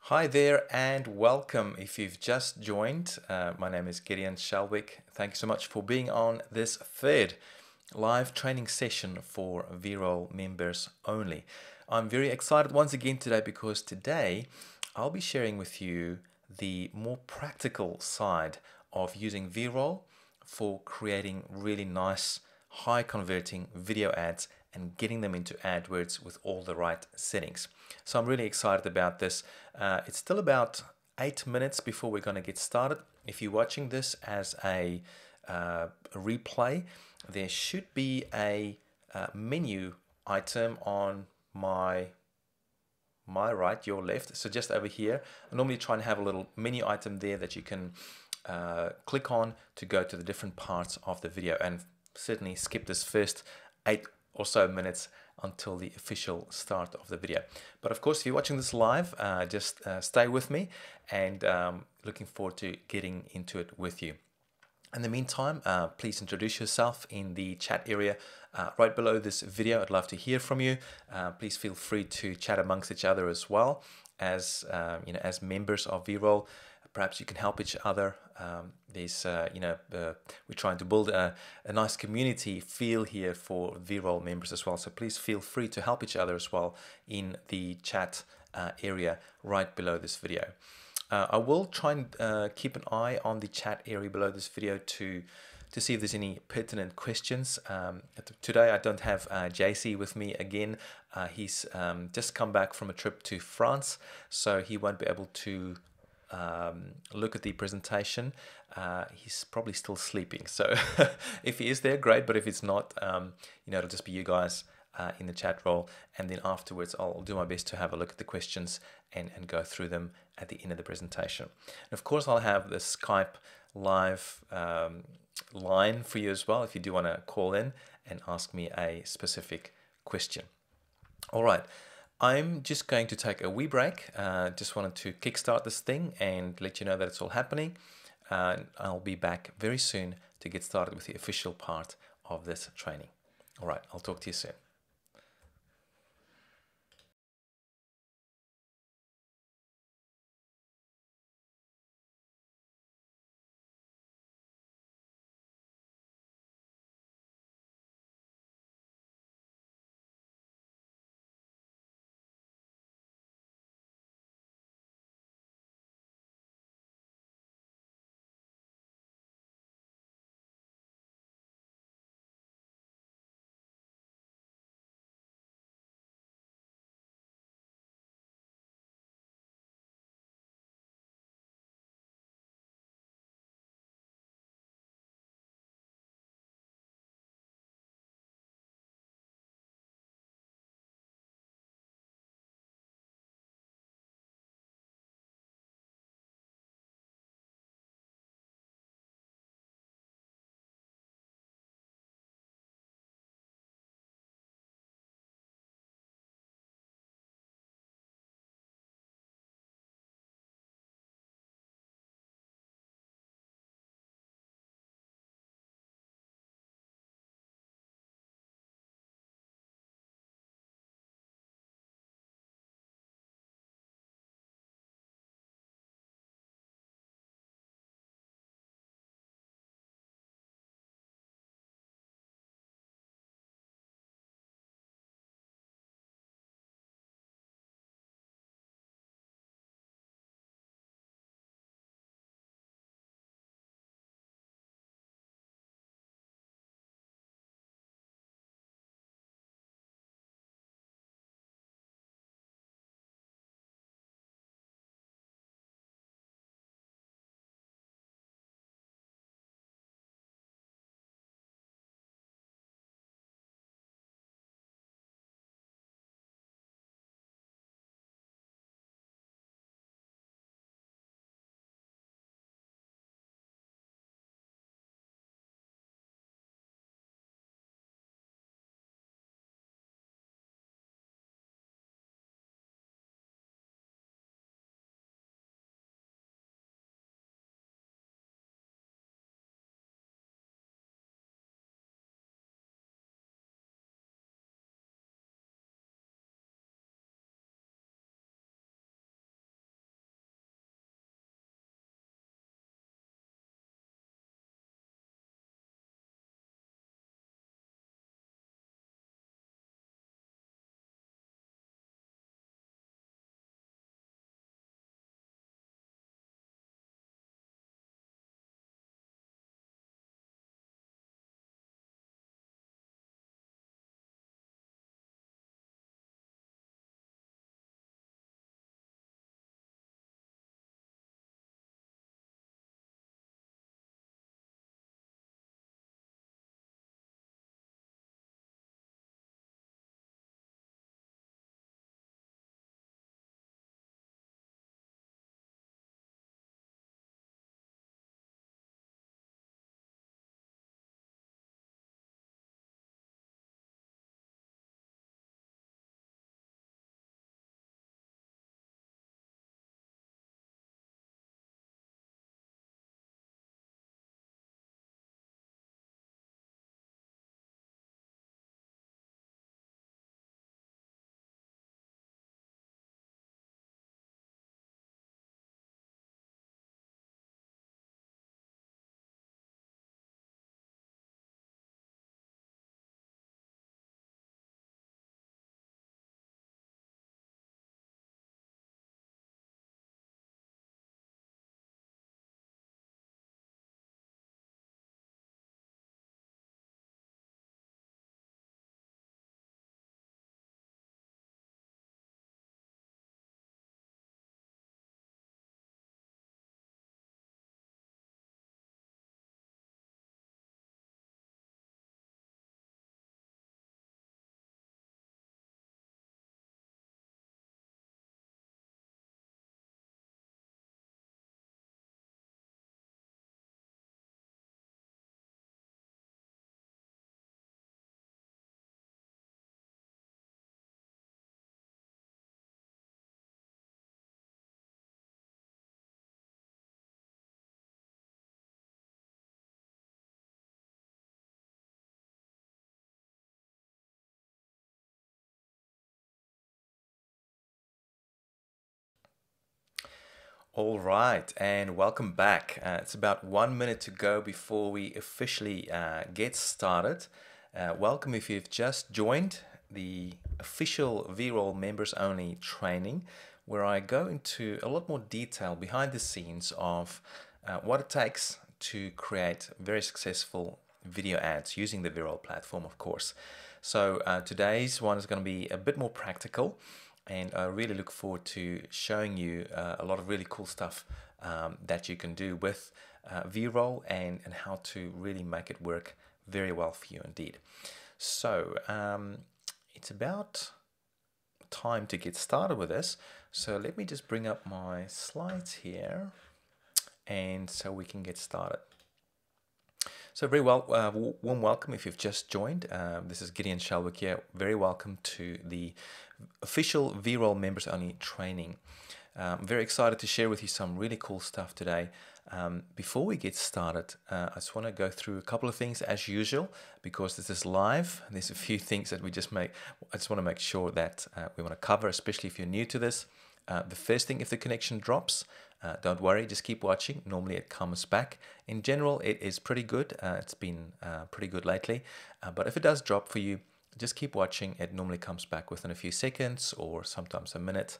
Hi there and welcome. If you've just joined, my name is Gideon Shelwick. Thank you so much for being on this third live training session for Veeroll members only. I'm very excited once again today because today I'll be sharing with you the more practical side of using Veeroll for creating really nice, high converting video ads and getting them into AdWords with all the right settings. So I'm really excited about this. It's still about 8 minutes before we're going to get started. If you're watching this as a replay, there should be a menu item on my right, your left, so just over here. I normally try and have a little menu item there that you can click on to go to the different parts of the video, and certainly skip this first 8 or so minutes until the official start of the video. But of course, if you're watching this live, just stay with me, and looking forward to getting into it with you. In the meantime, please introduce yourself in the chat area right below this video. I'd love to hear from you. Please feel free to chat amongst each other as well as as members of Veeroll. Perhaps you can help each other. We're trying to build a nice community feel here for Veeroll members as well. So please feel free to help each other as well in the chat area right below this video. I will try and keep an eye on the chat area below this video to see if there's any pertinent questions. Today I don't have JC with me again. He's just come back from a trip to France, so he won't be able to look at the presentation. He's probably still sleeping, so if he is there, great, but if it's not, it'll just be you guys in the chat role, and then afterwards I'll do my best to have a look at the questions and go through them at the end of the presentation. And of course I'll have the Skype live line for you as well if you do want to call in and ask me a specific question. All right, I'm just going to take a wee break. Just wanted to kickstart this thing and let you know that it's all happening. I'll be back very soon to get started with the official part of this training. All right, I'll talk to you soon. All right, and welcome back. It's about 1 minute to go before we officially get started. Welcome if you've just joined the official Veeroll members only training, where I go into a lot more detail behind the scenes of what it takes to create very successful video ads using the Veeroll platform, of course. So today's one is going to be a bit more practical, and I really look forward to showing you a lot of really cool stuff that you can do with Veeroll and how to really make it work very well for you indeed. So it's about time to get started with this. So let me just bring up my slides here, and so we can get started. So very well, warm welcome if you've just joined. This is Gideon Shelwick here. Very welcome to the official Veeroll members only training. I'm very excited to share with you some really cool stuff today. Before we get started, I just want to go through a couple of things as usual, because this is live. There's a few things that I just want to make sure that we want to cover, especially if you're new to this. The first thing, if the connection drops, don't worry, just keep watching. Normally it comes back. In general, it is pretty good. It's been pretty good lately. But if it does drop for you, just keep watching. It normally comes back within a few seconds or sometimes a minute.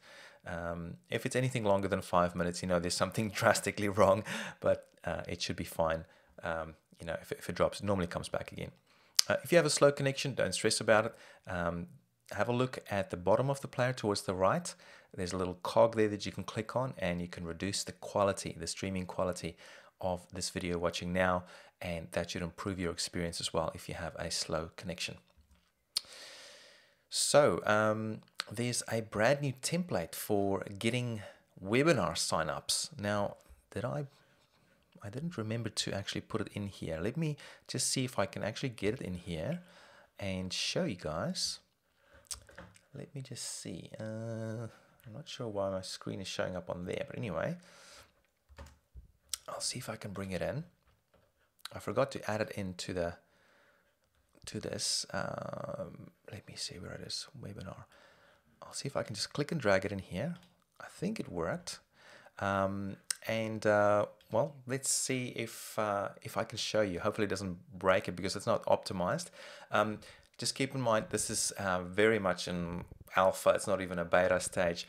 If it's anything longer than 5 minutes, you know there's something drastically wrong, but it should be fine. You know, if it drops, it normally comes back again. If you have a slow connection, don't stress about it. Have a look at the bottom of the player towards the right. There's a little cog there that you can click on, and you can reduce the quality, the streaming quality of this video watching now, and that should improve your experience as well if you have a slow connection. So there's a brand new template for getting webinar signups. Now, I didn't remember to actually put it in here. Let me just see if I can actually get it in here and show you guys. Let me just see. I'm not sure why my screen is showing up on there, but anyway, I'll see if I can bring it in. I forgot to add it into this. Let me see where it is. Webinar. I'll see if I can just click and drag it in here. I think it worked. Well, let's see if I can show you. Hopefully it doesn't break it because it's not optimized. Just keep in mind, this is very much in alpha. It's not even a beta stage.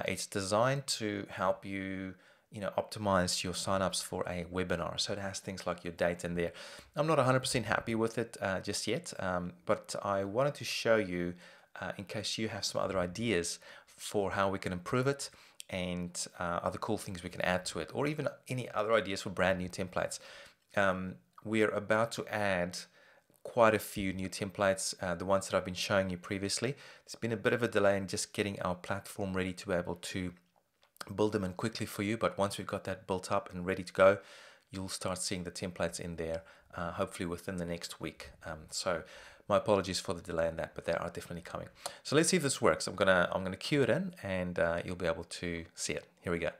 It's designed to help you, optimize your signups for a webinar. So it has things like your date in there. I'm not 100% happy with it just yet, but I wanted to show you in case you have some other ideas for how we can improve it and other cool things we can add to it, or even any other ideas for brand new templates. We are about to add quite a few new templates, the ones that I've been showing you previously. There's been a bit of a delay in just getting our platform ready to be able to build them in quickly for you, but once we've got that built up and ready to go, you'll start seeing the templates in there, hopefully within the next week. So my apologies for the delay in that, but they are definitely coming. So let's see if this works. I'm gonna cue it in, and you'll be able to see it. Here we go.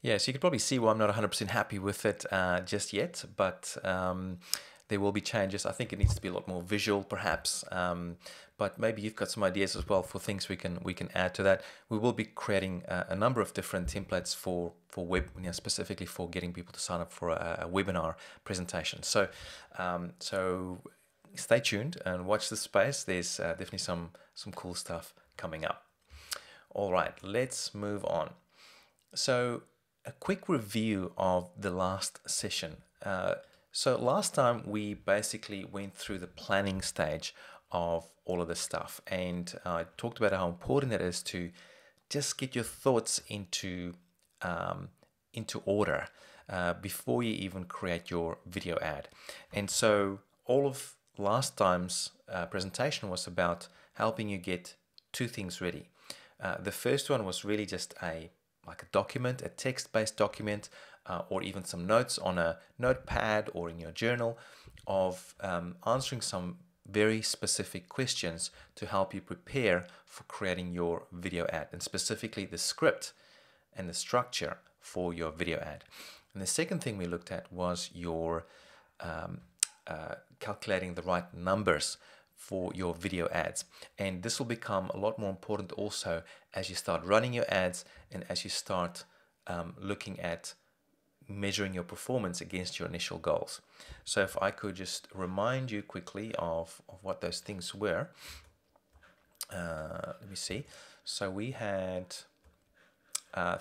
Yeah, so you can probably see why I'm not 100% happy with it just yet, but there will be changes. I think it needs to be a lot more visual, perhaps, but maybe you've got some ideas as well for things we can add to that. We will be creating a number of different templates for web, specifically for getting people to sign up for a webinar presentation. So stay tuned and watch this space. There's definitely some cool stuff coming up. All right, let's move on. So a quick review of the last session. So last time we basically went through the planning stage of all of this stuff, and I talked about how important it is to just get your thoughts into order before you even create your video ad. And so all of last time's presentation was about helping you get two things ready. The first one was really just a document, a text-based document or even some notes on a notepad or in your journal of answering some very specific questions to help you prepare for creating your video ad, and specifically the script and the structure for your video ad. And the second thing we looked at was your calculating the right numbers for your video ads. And this will become a lot more important also as you start running your ads and as you start looking at measuring your performance against your initial goals. So if I could just remind you quickly of what those things were. Let me see. So we had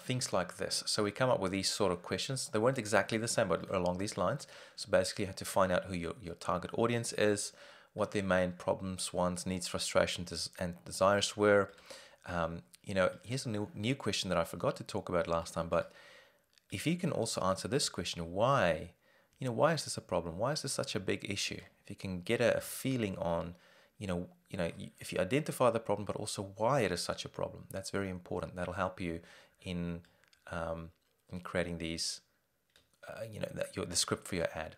things like this. So we come up with these sort of questions. They weren't exactly the same, but along these lines. So basically you had to find out who your target audience is, what their main problems, wants, needs, frustrations, and desires were. You know, here's a new question that I forgot to talk about last time, but if you can also answer this question, why? You know, why is this a problem? Why is this such a big issue? If you can get a feeling on, if you identify the problem, but also why it is such a problem, that's very important. That'll help you in creating these, the script for your ad.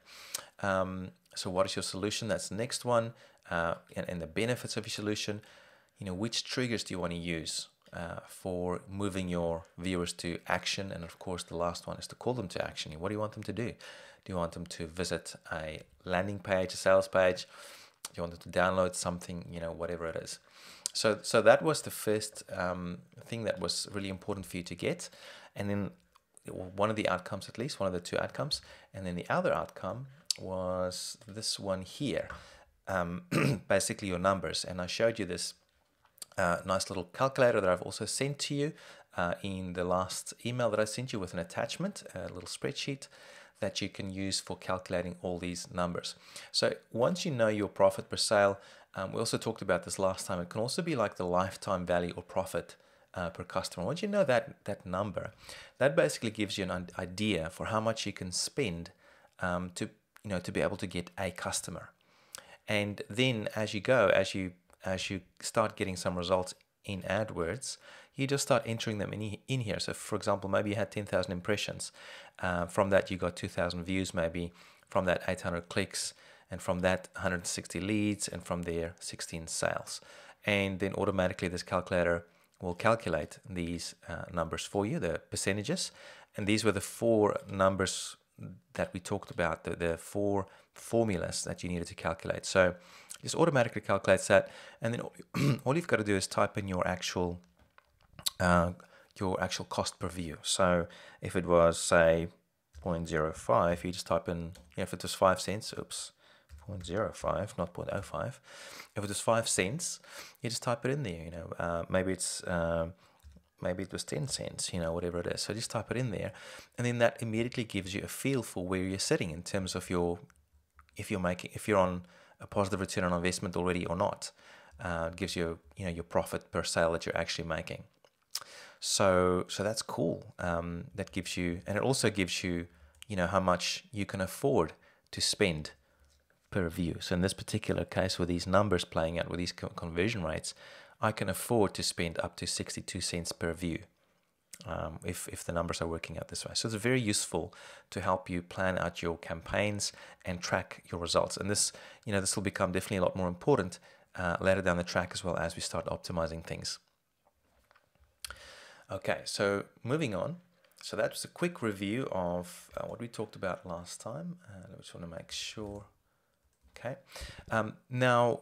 So what is your solution? That's the next one, and the benefits of your solution. You know, which triggers do you want to use for moving your viewers to action? And of course, the last one is to call them to action. What do you want them to do? Do you want them to visit a landing page, a sales page? Do you want them to download something, whatever it is? So that was the first thing that was really important for you to get. And then one of the outcomes, at least one of the two outcomes. And then the other outcome was this one here, basically your numbers. And I showed you this nice little calculator that I've also sent to you in the last email that I sent you with an attachment, a little spreadsheet that you can use for calculating all these numbers. So once you know your profit per sale, we also talked about this last time, it can also be like the lifetime value or profit per customer. Once you know that number, that basically gives you an idea for how much you can spend to be able to get a customer. And then as you go, as you start getting some results in AdWords, you just start entering them in here. So for example, maybe you had 10,000 impressions. From that you got 2,000 views, maybe from that 800 clicks, and from that 160 leads, and from there 16 sales. And then automatically this calculator will calculate these numbers for you, the percentages. And these were the four numbers that we talked about, the four formulas that you needed to calculate. So just automatically calculates that, and then all you've got to do is type in your actual cost per view. So if it was, say, 0.05, you just type in, if it was 5 cents, 0.05, not 0.05. If it was 5 cents, you just type it in there. Maybe it was 10 cents, whatever it is. So just type it in there, and then that immediately gives you a feel for where you're sitting in terms of if you're on a positive return on investment already or not. It gives you, your profit per sale that you're actually making. So that's cool. That gives you, and it also gives you, how much you can afford to spend per view. So in this particular case, with these numbers playing out, with these conversion rates, I can afford to spend up to 62 cents per view if the numbers are working out this way. So it's very useful to help you plan out your campaigns and track your results. And this will become definitely a lot more important later down the track, as well as we start optimizing things. Okay, so moving on. So that was a quick review of what we talked about last time. I just want to make sure. Okay. Now,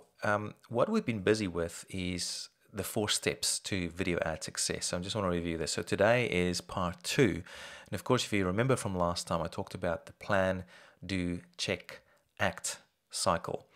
what we've been busy with is the 4 steps to video ad success. So I just want to review this. So today is part 2. And of course, if you remember from last time, I talked about the plan, do, check, act cycle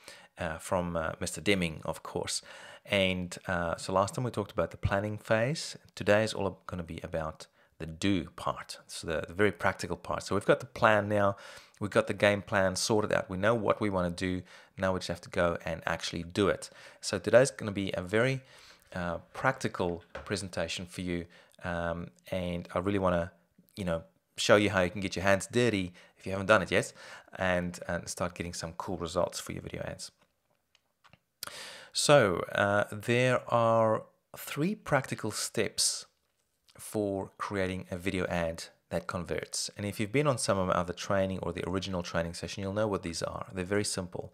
from Mr. Deming, of course. And so last time we talked about the planning phase. Today is all going to be about the do part, so the very practical part. So we've got the plan now, we've got the game plan sorted out, we know what we want to do, now we just have to go and actually do it. So today's going to be a very practical presentation for you, and I really want to show you how you can get your hands dirty if you haven't done it yet, and start getting some cool results for your video ads. So there are 3 practical steps for creating a video ad that converts. And if you've been on some of my other training or the original training session, you'll know what these are. They're very simple.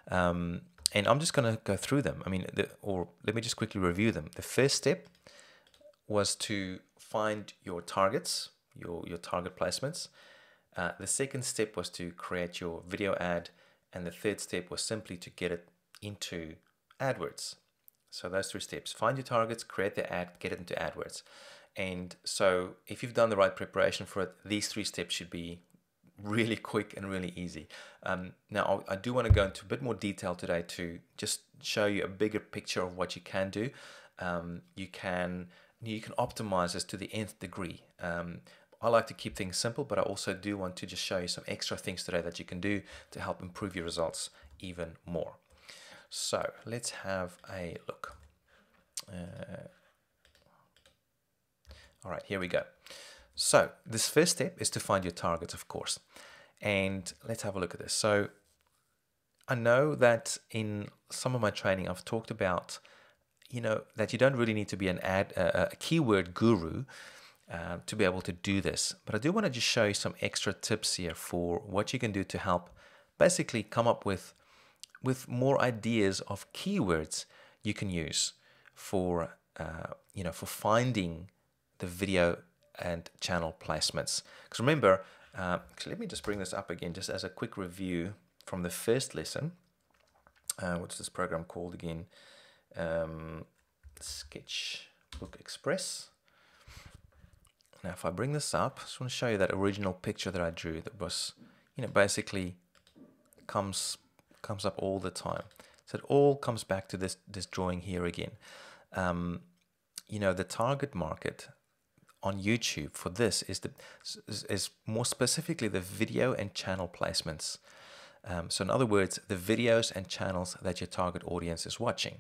And I'm just going to go through them. I mean, or let me just quickly review them. The first step was to find your targets, your target placements. The second step was to create your video ad. And the third step was simply to get it into AdWords. So those 3 steps: find your targets, create the ad, get it into AdWords. And so if you've done the right preparation for it, these 3 steps should be really quick and really easy. Now, I do want to go into a bit more detail today to just show you a bigger picture of what you can do. You can optimize this to the nth degree. I like to keep things simple, but I also do want to just show you some extra things today that you can do to help improve your results even more. So let's have a look. All right, here we go. So this first step is to find your targets, of course. And let's have a look at this. So I know that in some of my training, I've talked about, that you don't really need to be a keyword guru to be able to do this. But I do want to just show you some extra tips here for what you can do to help basically come up with more ideas of keywords you can use for finding the video and channel placements. Because remember, actually, let me just bring this up again, just as a quick review from the first lesson. What's this program called again? Sketchbook Express. Now, if I bring this up, I just want to show you that original picture that I drew that was, basically comes up all the time. So it all comes back to this drawing here again. The target market on YouTube for this is more specifically the video and channel placements. So in other words, the videos and channels that your target audience is watching.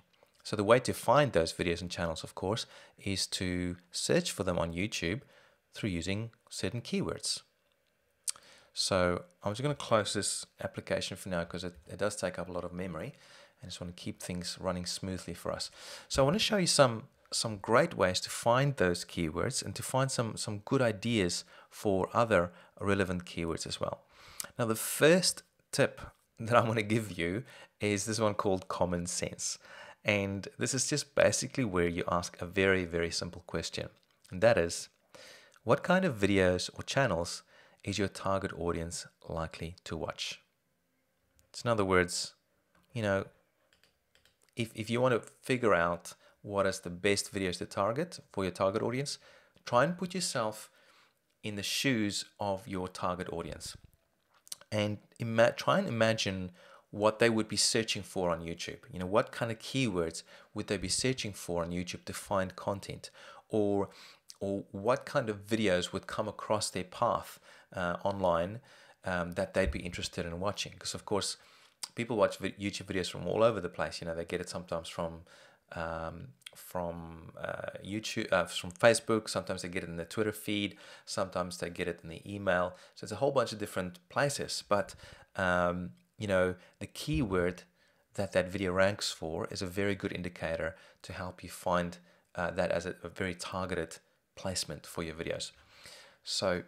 So the way to find those videos and channels, of course, is to search for them on YouTube through using certain keywords. So I'm just going to close this application for now because it does take up a lot of memory. I just want to keep things running smoothly for us. So I want to show you some great ways to find those keywords and to find some good ideas for other relevant keywords as well. Now, the first tip that I want to give you is this one called common sense. And this is just basically where you ask a very, very simple question. And that is, what kind of videos or channels is your target audience likely to watch? So in other words, if you want to figure out what is the best videos to target for your target audience, try and put yourself in the shoes of your target audience. And try and imagine what they would be searching for on YouTube. What kind of keywords would they be searching for on YouTube to find content? Or what kind of videos would come across their path online that they'd be interested in watching? Because, of course, people watch YouTube videos from all over the place. They get it sometimes from YouTube, from Facebook. Sometimes they get it in the Twitter feed. Sometimes they get it in the email. So it's a whole bunch of different places. But the keyword that video ranks for is a very good indicator to help you find that as a very targeted placement for your videos. So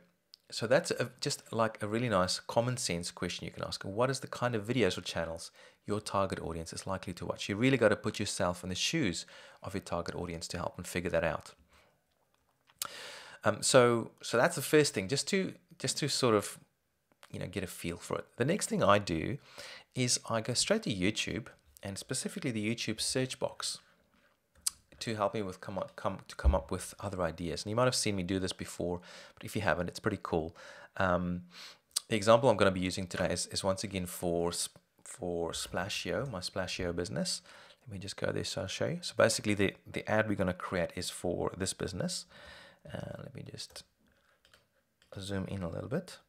that's just like a really nice common sense question you can ask. What is the kind of videos or channels your target audience is likely to watch? You really got to put yourself in the shoes of your target audience to help them figure that out. So that's the first thing, just to sort of get a feel for it. The next thing I do is I go straight to YouTube, and specifically the YouTube search box, to help me with come up with other ideas. And you might have seen me do this before, but if you haven't, it's pretty cool. The example I'm going to be using today is once again for Splashio, my Splashio business. Let me just go there so I'll show you. So basically the ad we're going to create is for this business. Let me just zoom in a little bit.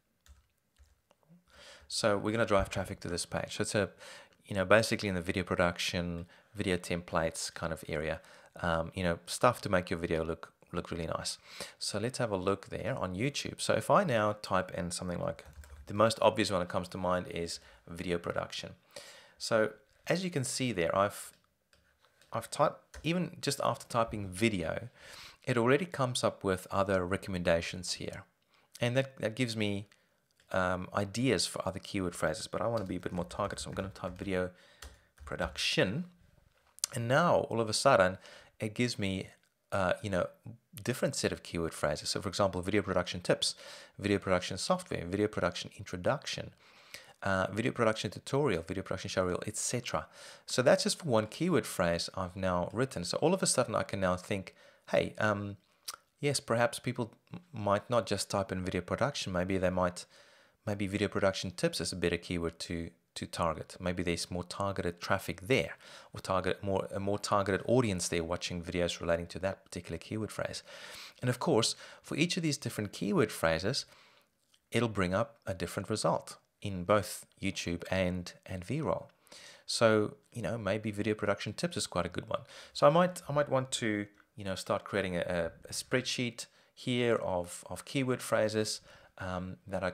So we're going to drive traffic to this page. So it's basically in the video production, video templates kind of area. Stuff to make your video look really nice. So let's have a look there on YouTube. So if I now type in something like, the most obvious one that comes to mind is video production. So as you can see there, I've typed, even just after typing video, it already comes up with other recommendations here. And that gives me ideas for other keyword phrases, but I want to be a bit more targeted, so I'm going to type video production, and now all of a sudden it gives me different set of keyword phrases. So for example, video production tips, video production software, video production introduction, video production tutorial, video production show reel, etc. So that's just for one keyword phrase I've now written. So all of a sudden I can now think, hey, yes, perhaps people might not just type in video production. Maybe video production tips is a better keyword to target. Maybe there's more targeted traffic there, or a more targeted audience there watching videos relating to that particular keyword phrase. And of course, for each of these different keyword phrases, it'll bring up a different result in both YouTube and Veeroll. So, maybe video production tips is quite a good one. So I might want to, start creating a spreadsheet here of keyword phrases that I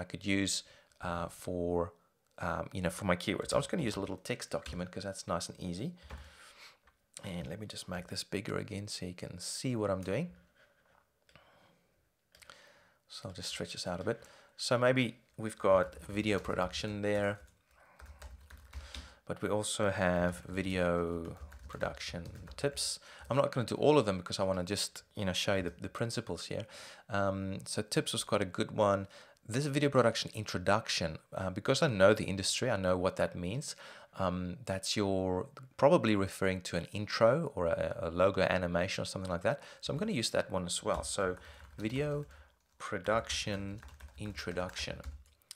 could use for my keywords. I'm just going to use a little text document because that's nice and easy. And let me just make this bigger again so you can see what I'm doing. So I'll just stretch this out a bit. So maybe we've got video production there, but we also have video production tips. I'm not going to do all of them because I want to just show you the principles here. So tips was quite a good one. This video production introduction, because I know the industry, I know what that means. That's probably referring to an intro or a logo animation or something like that. So I'm going to use that one as well. So video production introduction.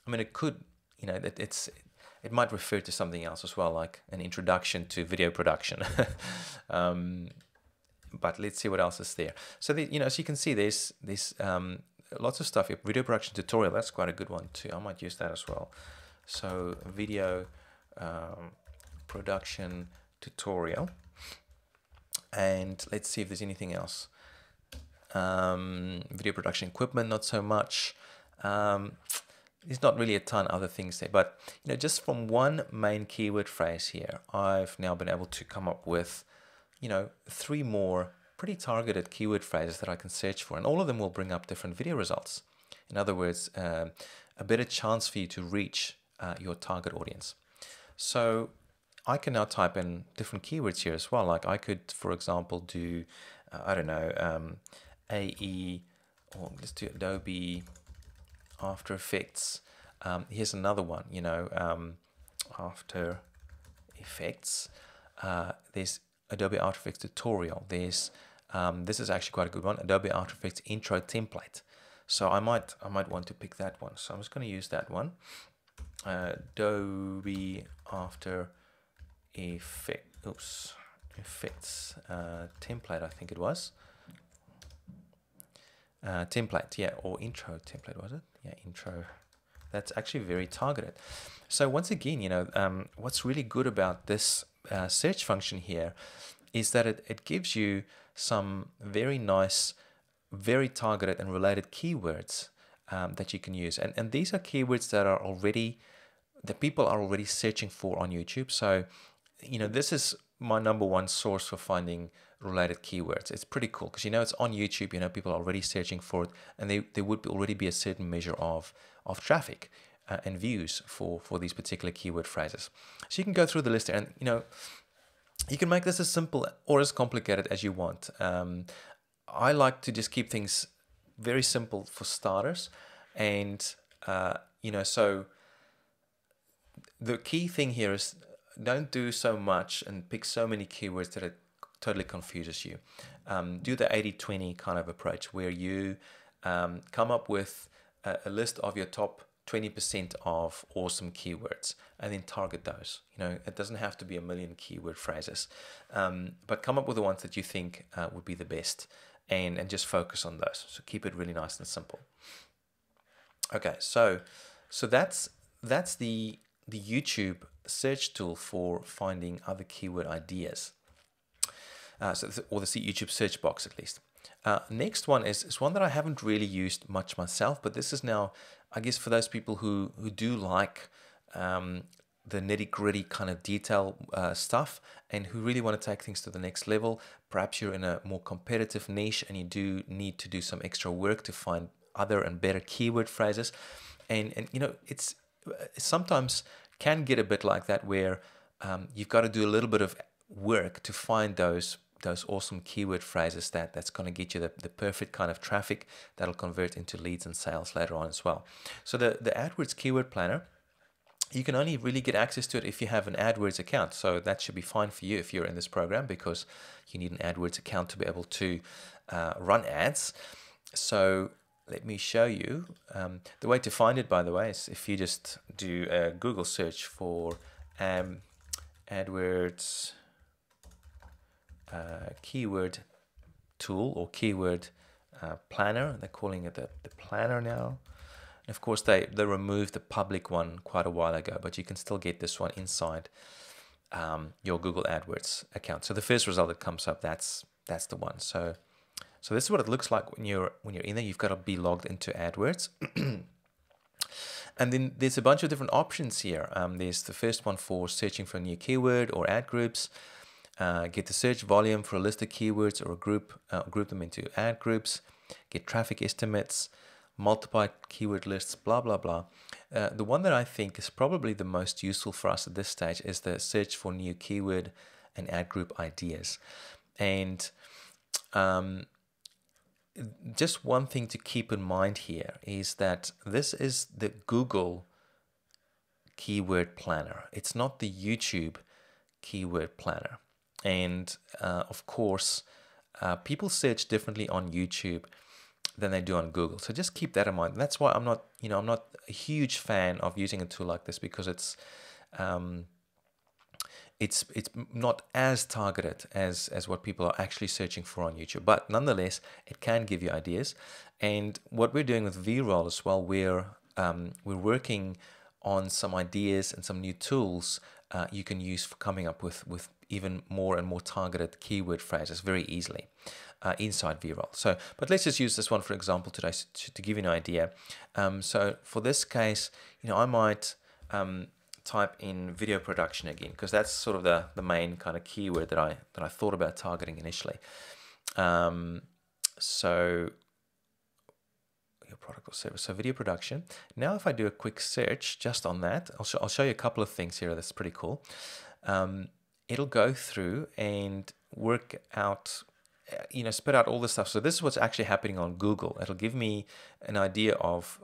I mean, it could, it might refer to something else as well, like an introduction to video production. But let's see what else is there. So, as you can see, there's lots of stuff here. Video production tutorial, that's quite a good one too. I might use that as well. So, video production tutorial. And let's see if there's anything else. Video production equipment, not so much. There's not really a ton of other things there, but just from one main keyword phrase here, I've now been able to come up with 3 more pretty targeted keyword phrases that I can search for, and all of them will bring up different video results. In other words, a better chance for you to reach your target audience. So I can now type in different keywords here as well. Like I could, for example, do AE, or let's do Adobe After Effects. Here's another one, After Effects. There's Adobe After Effects tutorial. There's this is actually quite a good one, Adobe After Effects intro template. So I might want to pick that one. So I'm just going to use that one. Adobe After Effects template, I think it was. Template, yeah, or intro template, was it? Yeah, intro. That's actually very targeted. So once again, what's really good about this search function here is that it gives you some very nice, very targeted and related keywords that you can use. And these are keywords that people are already searching for on YouTube. So, this is my #1 source for finding related keywords. It's pretty cool because it's on YouTube, people are already searching for it, and there would already be a certain measure of traffic and views for these particular keyword phrases. So you can go through the list there, and you can make this as simple or as complicated as you want. I like to just keep things very simple for starters, and so the key thing here is don't do so much and pick so many keywords that it totally confuses you. Do the 80-20 kind of approach where you come up with a list of your top 20% of awesome keywords and then target those. It doesn't have to be a million keyword phrases, but come up with the ones that you think would be the best and just focus on those. So keep it really nice and simple. Okay, so that's the YouTube search tool for finding other keyword ideas. Or the YouTube search box at least. Next one is one that I haven't really used much myself, but this is now, I guess, for those people who do like the nitty-gritty kind of detail stuff and who really want to take things to the next level. Perhaps you're in a more competitive niche and you do need to do some extra work to find other and better keyword phrases. And you know, it's sometimes can get a bit like that, where you've got to do a little bit of work to find those awesome keyword phrases that's going to get you the perfect kind of traffic that'll convert into leads and sales later on as well. So the AdWords Keyword Planner, you can only really get access to it if you have an AdWords account. So that should be fine for you if you're in this program, because you need an AdWords account to be able to run ads. So let me show you. The way to find it, by the way, is if you just do a Google search for AdWords keyword tool or keyword planner. They're calling it the planner now. And of course, they removed the public one quite a while ago, but you can still get this one inside your Google AdWords account. So the first result that comes up, that's the one. So this is what it looks like when you're in there. You've got to be logged into AdWords. And then there's a bunch of different options here. There's the first one for searching for a new keyword or ad groups. Get the search volume for a list of keywords or a group them into ad groups. Get traffic estimates, multiply keyword lists, blah, blah, blah. The one that I think is probably the most useful for us at this stage is the search for new keyword and ad group ideas. And just one thing to keep in mind here is that this is the Google Keyword Planner. It's not the YouTube Keyword Planner. And of course, people search differently on YouTube than they do on Google. So just keep that in mind. And that's why I'm not a huge fan of using a tool like this, because it's not as targeted as what people are actually searching for on YouTube. But nonetheless, it can give you ideas. And what we're doing with Veeroll as well, we're working on some ideas and some new tools you can use for coming up with even more and more targeted keyword phrases very easily inside Veeroll. So, but let's just use this one for example today to give you an idea. So for this case, I might type in video production again, because that's sort of the main kind of keyword that I thought about targeting initially. So your product or service, so video production. Now if I do a quick search just on that, I'll show you a couple of things here that's pretty cool. It'll go through and work out, spit out all this stuff. So this is what's actually happening on Google. It'll give me an idea of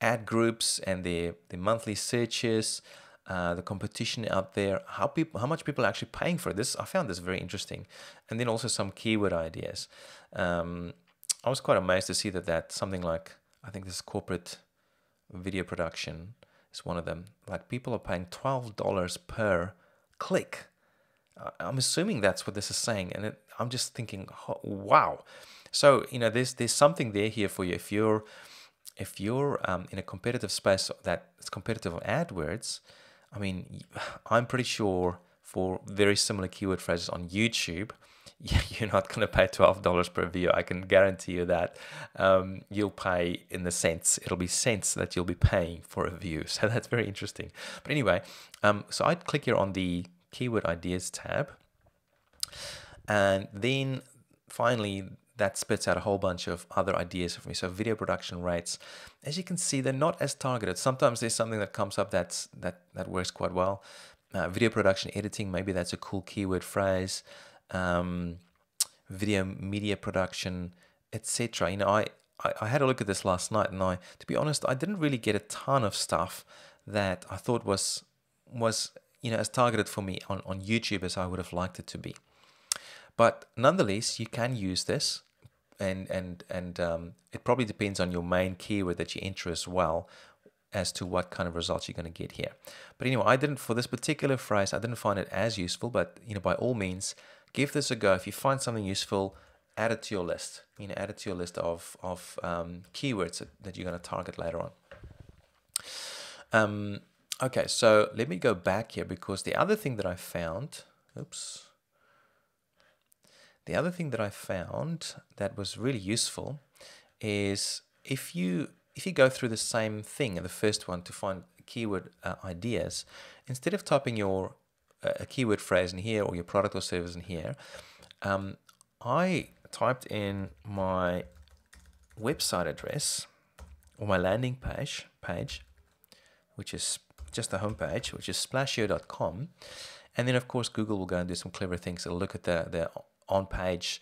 ad groups and their monthly searches, the competition out there, how much people are actually paying for this. I found this very interesting. And then also some keyword ideas. I was quite amazed to see that something like, I think this corporate video production is one of them. Like people are paying $12 per click. I'm assuming that's what this is saying, and I'm just thinking, oh, wow. So there's something here for you. If you're in a competitive space that's competitive on AdWords, I mean, I'm pretty sure for very similar keyword phrases on YouTube, you're not going to pay $12 per view. I can guarantee you that. You'll pay in the cents. It'll be cents that you'll be paying for a view. So that's very interesting. But anyway, so I'd click here on the Keyword Ideas tab. And then finally, that spits out a whole bunch of other ideas for me. So video production rates, as you can see, they're not as targeted. Sometimes there's something that comes up that works quite well. Video production editing, maybe that's a cool keyword phrase. Video media production, etc. I had a look at this last night, and to be honest, I didn't really get a ton of stuff that I thought was as targeted for me on YouTube as I would have liked it to be. But nonetheless, you can use this, and it probably depends on your main keyword that you enter as well as to what kind of results you're going to get here. But anyway, for this particular phrase, I didn't find it as useful, but by all means, give this a go. If you find something useful, add it to your list. Add it to your list of keywords that you're going to target later on. Okay, so let me go back here, because the other thing that I found, the other thing that I found that was really useful is if you go through the same thing in the first one to find keyword ideas, instead of typing your a keyword phrase in here or your product or service in here, I typed in my website address or my landing page, which is just the home page, which is splashio.com. And then, of course, Google will go and do some clever things. It'll look at the on-page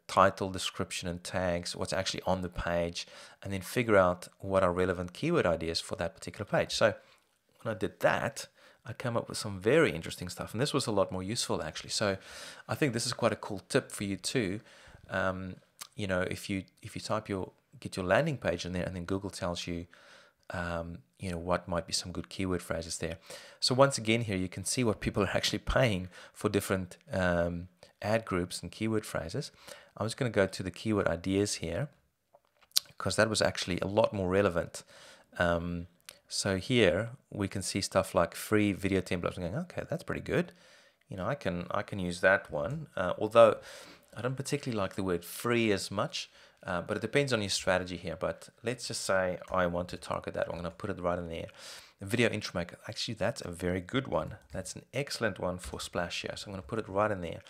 title, description, and tags, what's actually on the page, and then figure out what are relevant keyword ideas for that particular page. So when I did that, I came up with some very interesting stuff, and this was a lot more useful actually. So I think this is quite a cool tip for you too. You know, if you get your landing page in there, and then Google tells you, you know, what might be some good keyword phrases there. So once again here, you can see what people are actually paying for different ad groups and keyword phrases. I'm just going to go to the keyword ideas here, because that was actually a lot more relevant. So here we can see stuff like free video templates. I'm going, okay, that's pretty good. You know, I can use that one. Although I don't particularly like the word free as much, but it depends on your strategy here. But let's just say I want to target that. I'm going to put it right in there. The video intro maker. Actually, that's a very good one. That's an excellent one for Splashio. So I'm going to put it right in there.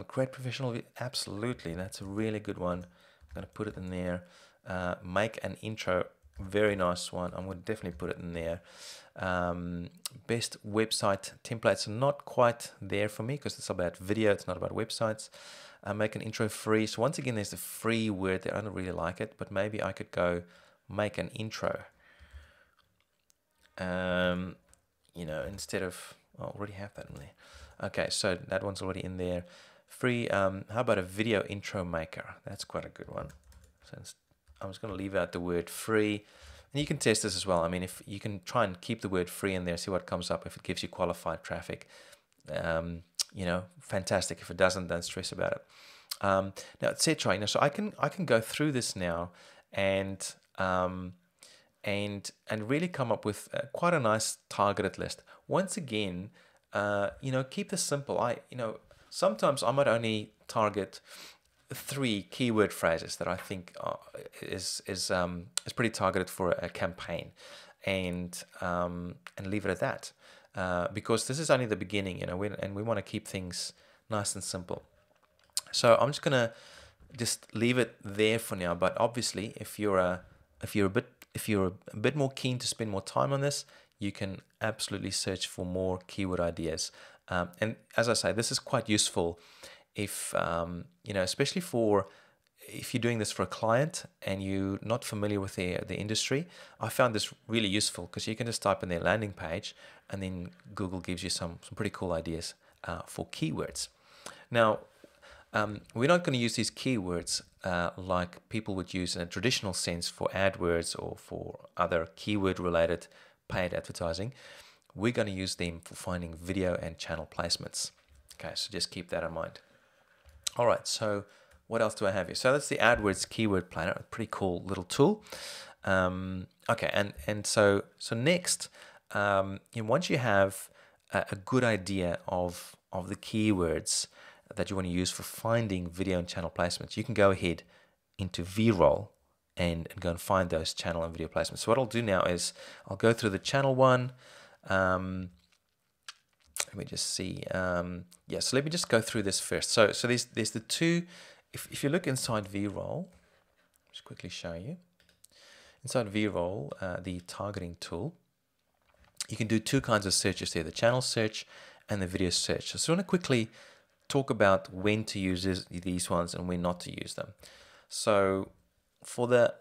Create professional video. Absolutely, that's a really good one. I'm going to put it in there. Make an intro. Very nice one. I'm going to definitely put it in there. Best website templates are not quite there for me because it's about video. It's not about websites. Make an intro free. So once again, there's the free word there. I don't really like it, but maybe I could go make an intro. You know, instead of, I already have that in there. Okay, so that one's already in there. Free. How about a video intro maker? That's quite a good one. So I'm just going to leave out the word free. And you can test this as well. I mean, if you can try and keep the word free in there, see what comes up. If it gives you qualified traffic, you know, fantastic. If it doesn't, don't stress about it. Now, etc. You know, so I can go through this now and really come up with quite a nice targeted list. Once again, you know, keep this simple. Sometimes I might only target 3 keyword phrases that I think is pretty targeted for a campaign, and leave it at that, because this is only the beginning, you know, and we want to keep things nice and simple. So I'm just gonna leave it there for now. But obviously, if you're a bit more keen to spend more time on this, you can absolutely search for more keyword ideas. And as I say, this is quite useful if, you know, especially if you're doing this for a client and you're not familiar with the industry. I found this really useful because you can just type in their landing page and then Google gives you some pretty cool ideas for keywords. Now, we're not going to use these keywords like people would use in a traditional sense for AdWords or for other keyword-related paid advertising. We're going to use them for finding video and channel placements. Okay, so just keep that in mind. All right, so what else do I have here? So that's the AdWords Keyword Planner, a pretty cool little tool. Okay, and so next, once you have a good idea of the keywords that you want to use for finding video and channel placements, you can go ahead into Veeroll and go and find those channel and video placements. So what I'll do now is I'll go through the channel one. Let me just see. Yeah, so let me just go through this first. So there's the two. If you look inside Veeroll, just quickly show you. Inside Veeroll, the targeting tool, you can do 2 kinds of searches there: the channel search and the video search. So I want to quickly talk about when to use these ones and when not to use them. So for the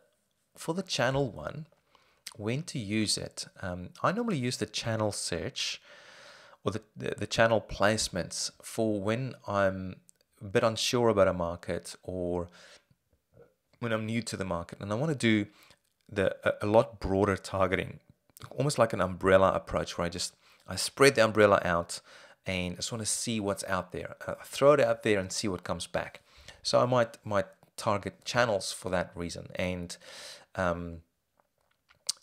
channel one, when to use it, I normally use the channel search or the channel placements for when I'm a bit unsure about a market or when I'm new to the market and I want to do a lot broader targeting, almost like an umbrella approach where I spread the umbrella out and I just want to see what's out there. I throw it out there and see what comes back. So I might target channels for that reason. And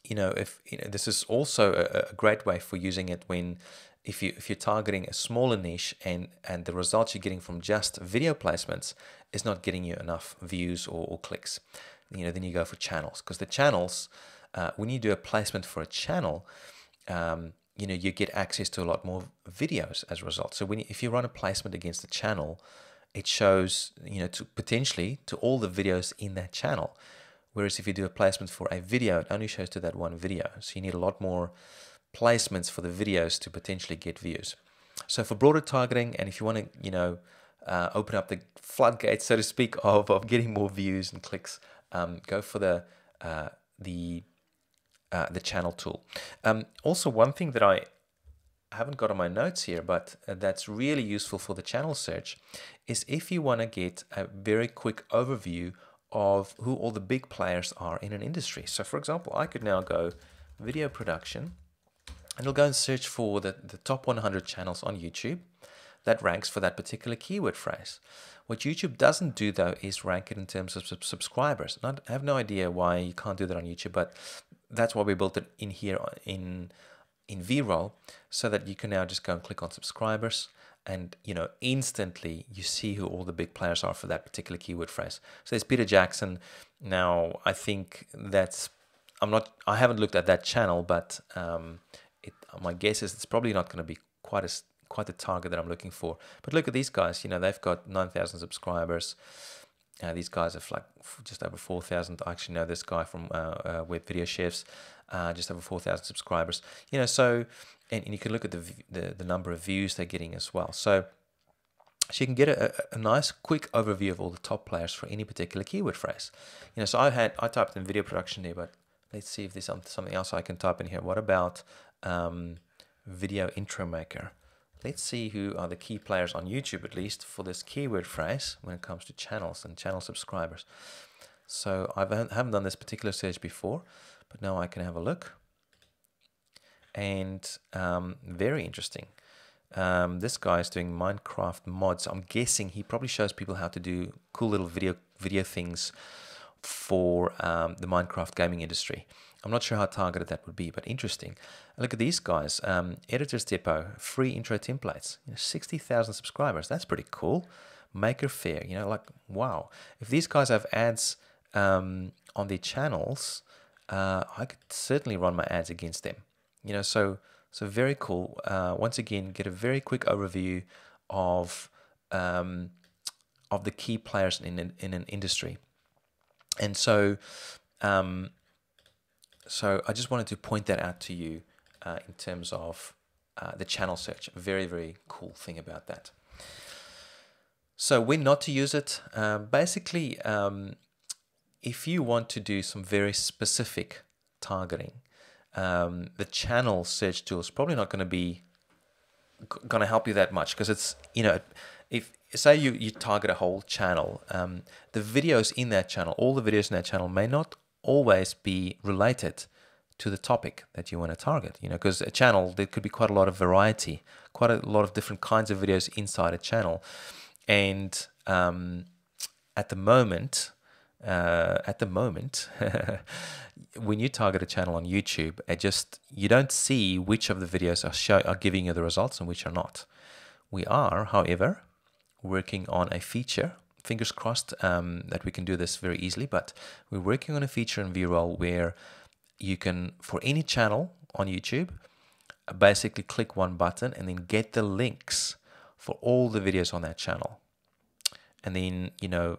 this is also a great way for using it when if you're targeting a smaller niche and the results you're getting from just video placements is not getting you enough views or clicks, then you go for channels, because the channels, when you do a placement for a channel, you get access to a lot more videos as a result. So if you run a placement against a channel, it shows, to potentially to all the videos in that channel. Whereas if you do a placement for a video, it only shows to that one video. So you need a lot more placements for the videos to potentially get views. So for broader targeting, and if you want to, open up the floodgates, so to speak, of getting more views and clicks, go for the channel tool. Also, one thing that I haven't got on my notes here, but that's really useful for the channel search, is if you want to get a very quick overview of who all the big players are in an industry. So for example, I could now go video production, and it'll go and search for the top 100 channels on YouTube that ranks for that particular keyword phrase. What YouTube doesn't do, though, is rank it in terms of subscribers. I have no idea why you can't do that on YouTube, but that's why we built it in here in Veeroll, so that you can now just go and click on subscribers, and instantly you see who all the big players are for that particular keyword phrase. So there's Peter Jackson. Now I think I haven't looked at that channel, but my guess is it's probably not going to be quite the target that I'm looking for. But look at these guys. They've got 9,000 subscribers. These guys have like just over 4,000. I actually know this guy from Web Video Chefs, just over 4,000 subscribers. So and you can look at the number of views they're getting as well. So you can get a nice quick overview of all the top players for any particular keyword phrase. So I typed in video production there, but let's see if there's something else I can type in here. What about video intro maker? Let's see who are the key players on YouTube, at least for this keyword phrase when it comes to channels and channel subscribers. So I haven't done this particular search before, but now I can have a look. And very interesting. This guy is doing Minecraft mods. I'm guessing he probably shows people how to do cool little video things for the Minecraft gaming industry. I'm not sure how targeted that would be, but interesting. Look at these guys. Editor's Depot, free intro templates. 60,000 subscribers. That's pretty cool. Maker Faire. Wow. If these guys have ads on their channels, I could certainly run my ads against them. So very cool. Once again, get a very quick overview of the key players in an industry. And so I just wanted to point that out to you in terms of the channel search. A very, very cool thing about that. So when not to use it, basically, if you want to do some very specific targeting, the channel search tool is probably not going to help you that much, because it's, if say you target a whole channel, the videos in that channel, all the videos in that channel may not always be related to the topic that you want to target, because a channel, there could be quite a lot of variety, quite a lot of different kinds of videos inside a channel. And at the moment, when you target a channel on YouTube, you don't see which of the videos are giving you the results and which are not. We are, however, working on a feature. Fingers crossed that we can do this very easily, but we're working on a feature in Veeroll where you can, for any channel on YouTube, basically click one button and then get the links for all the videos on that channel. And then,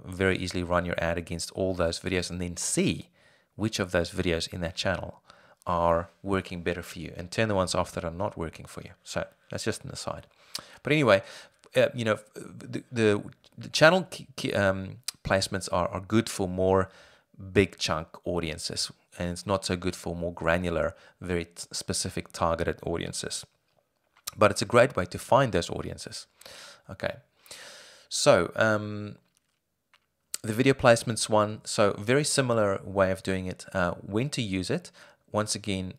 very easily run your ad against all those videos and then see which of those videos in that channel are working better for you and turn the ones off that are not working for you. So that's just an aside. But anyway, the channel placements are good for more big chunk audiences, and it's not so good for more granular, very specific targeted audiences. But it's a great way to find those audiences. Okay, so the video placements one, so very similar way of doing it. When to use it, once again,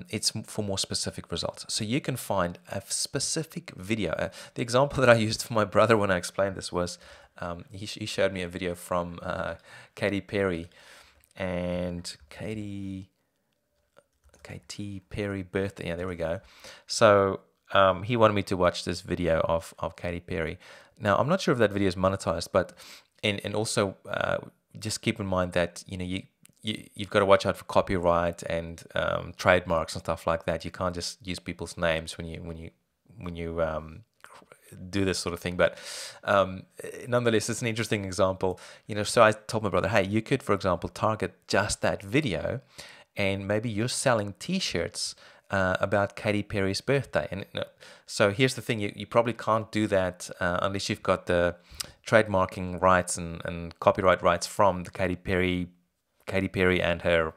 it's for more specific results. So you can find a specific video. The example that I used for my brother when I explained this was, he showed me a video from Katy Perry, and Katy Perry birthday. Yeah, there we go. So he wanted me to watch this video of Katy Perry. Now, I'm not sure if that video is monetized, but and also just keep in mind that you've got to watch out for copyright and trademarks and stuff like that. You can't just use people's names when you do this sort of thing, but nonetheless, it's an interesting example. So I told my brother, hey, you could, for example, target just that video, and maybe you're selling T-shirts about Katy Perry's birthday. And so here's the thing: you probably can't do that unless you've got the trademarking rights and copyright rights from the Katy Perry and her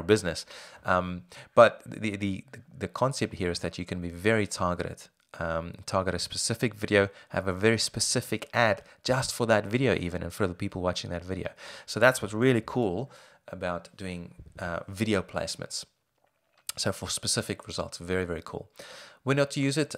business. But the concept here is that you can be very targeted. Target a specific video, have a very specific ad just for that video even, and for the people watching that video. So that's what's really cool about doing video placements. So for specific results, very, very cool. When not to use it,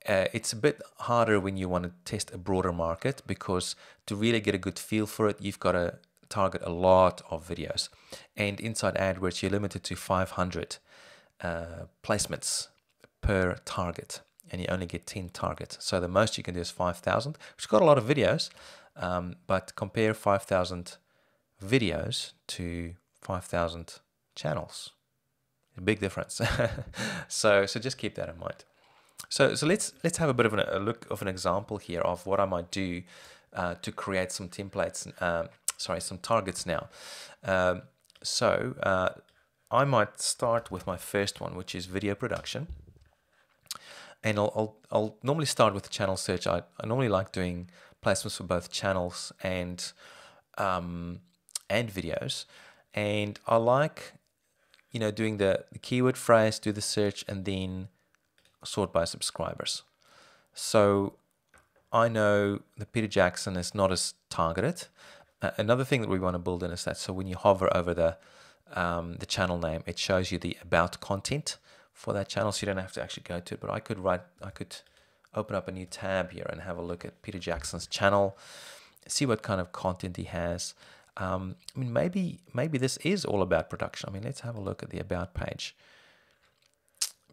it's a bit harder when you want to test a broader market, because to really get a good feel for it, you've got to target a lot of videos. And inside AdWords, you're limited to 500 placements per target, and you only get 10 targets. So the most you can do is 5,000, which has got a lot of videos, but compare 5,000 videos to 5,000 channels. A big difference. so just keep that in mind. So let's have a bit of a look of an example here of what I might do to create some templates, some targets now. I might start with my first one, which is video production. And I'll normally start with the channel search. I normally like doing placements for both channels and videos. And I like, doing the keyword phrase, do the search, and then sort by subscribers. So I know that Peter Jackson is not as targeted. Another thing that we want to build in is that, so when you hover over the channel name, it shows you the about content for that channel, so you don't have to actually go to it. But I could open up a new tab here and have a look at Peter Jackson's channel, see what kind of content he has. Maybe this is all about production. Let's have a look at the about page.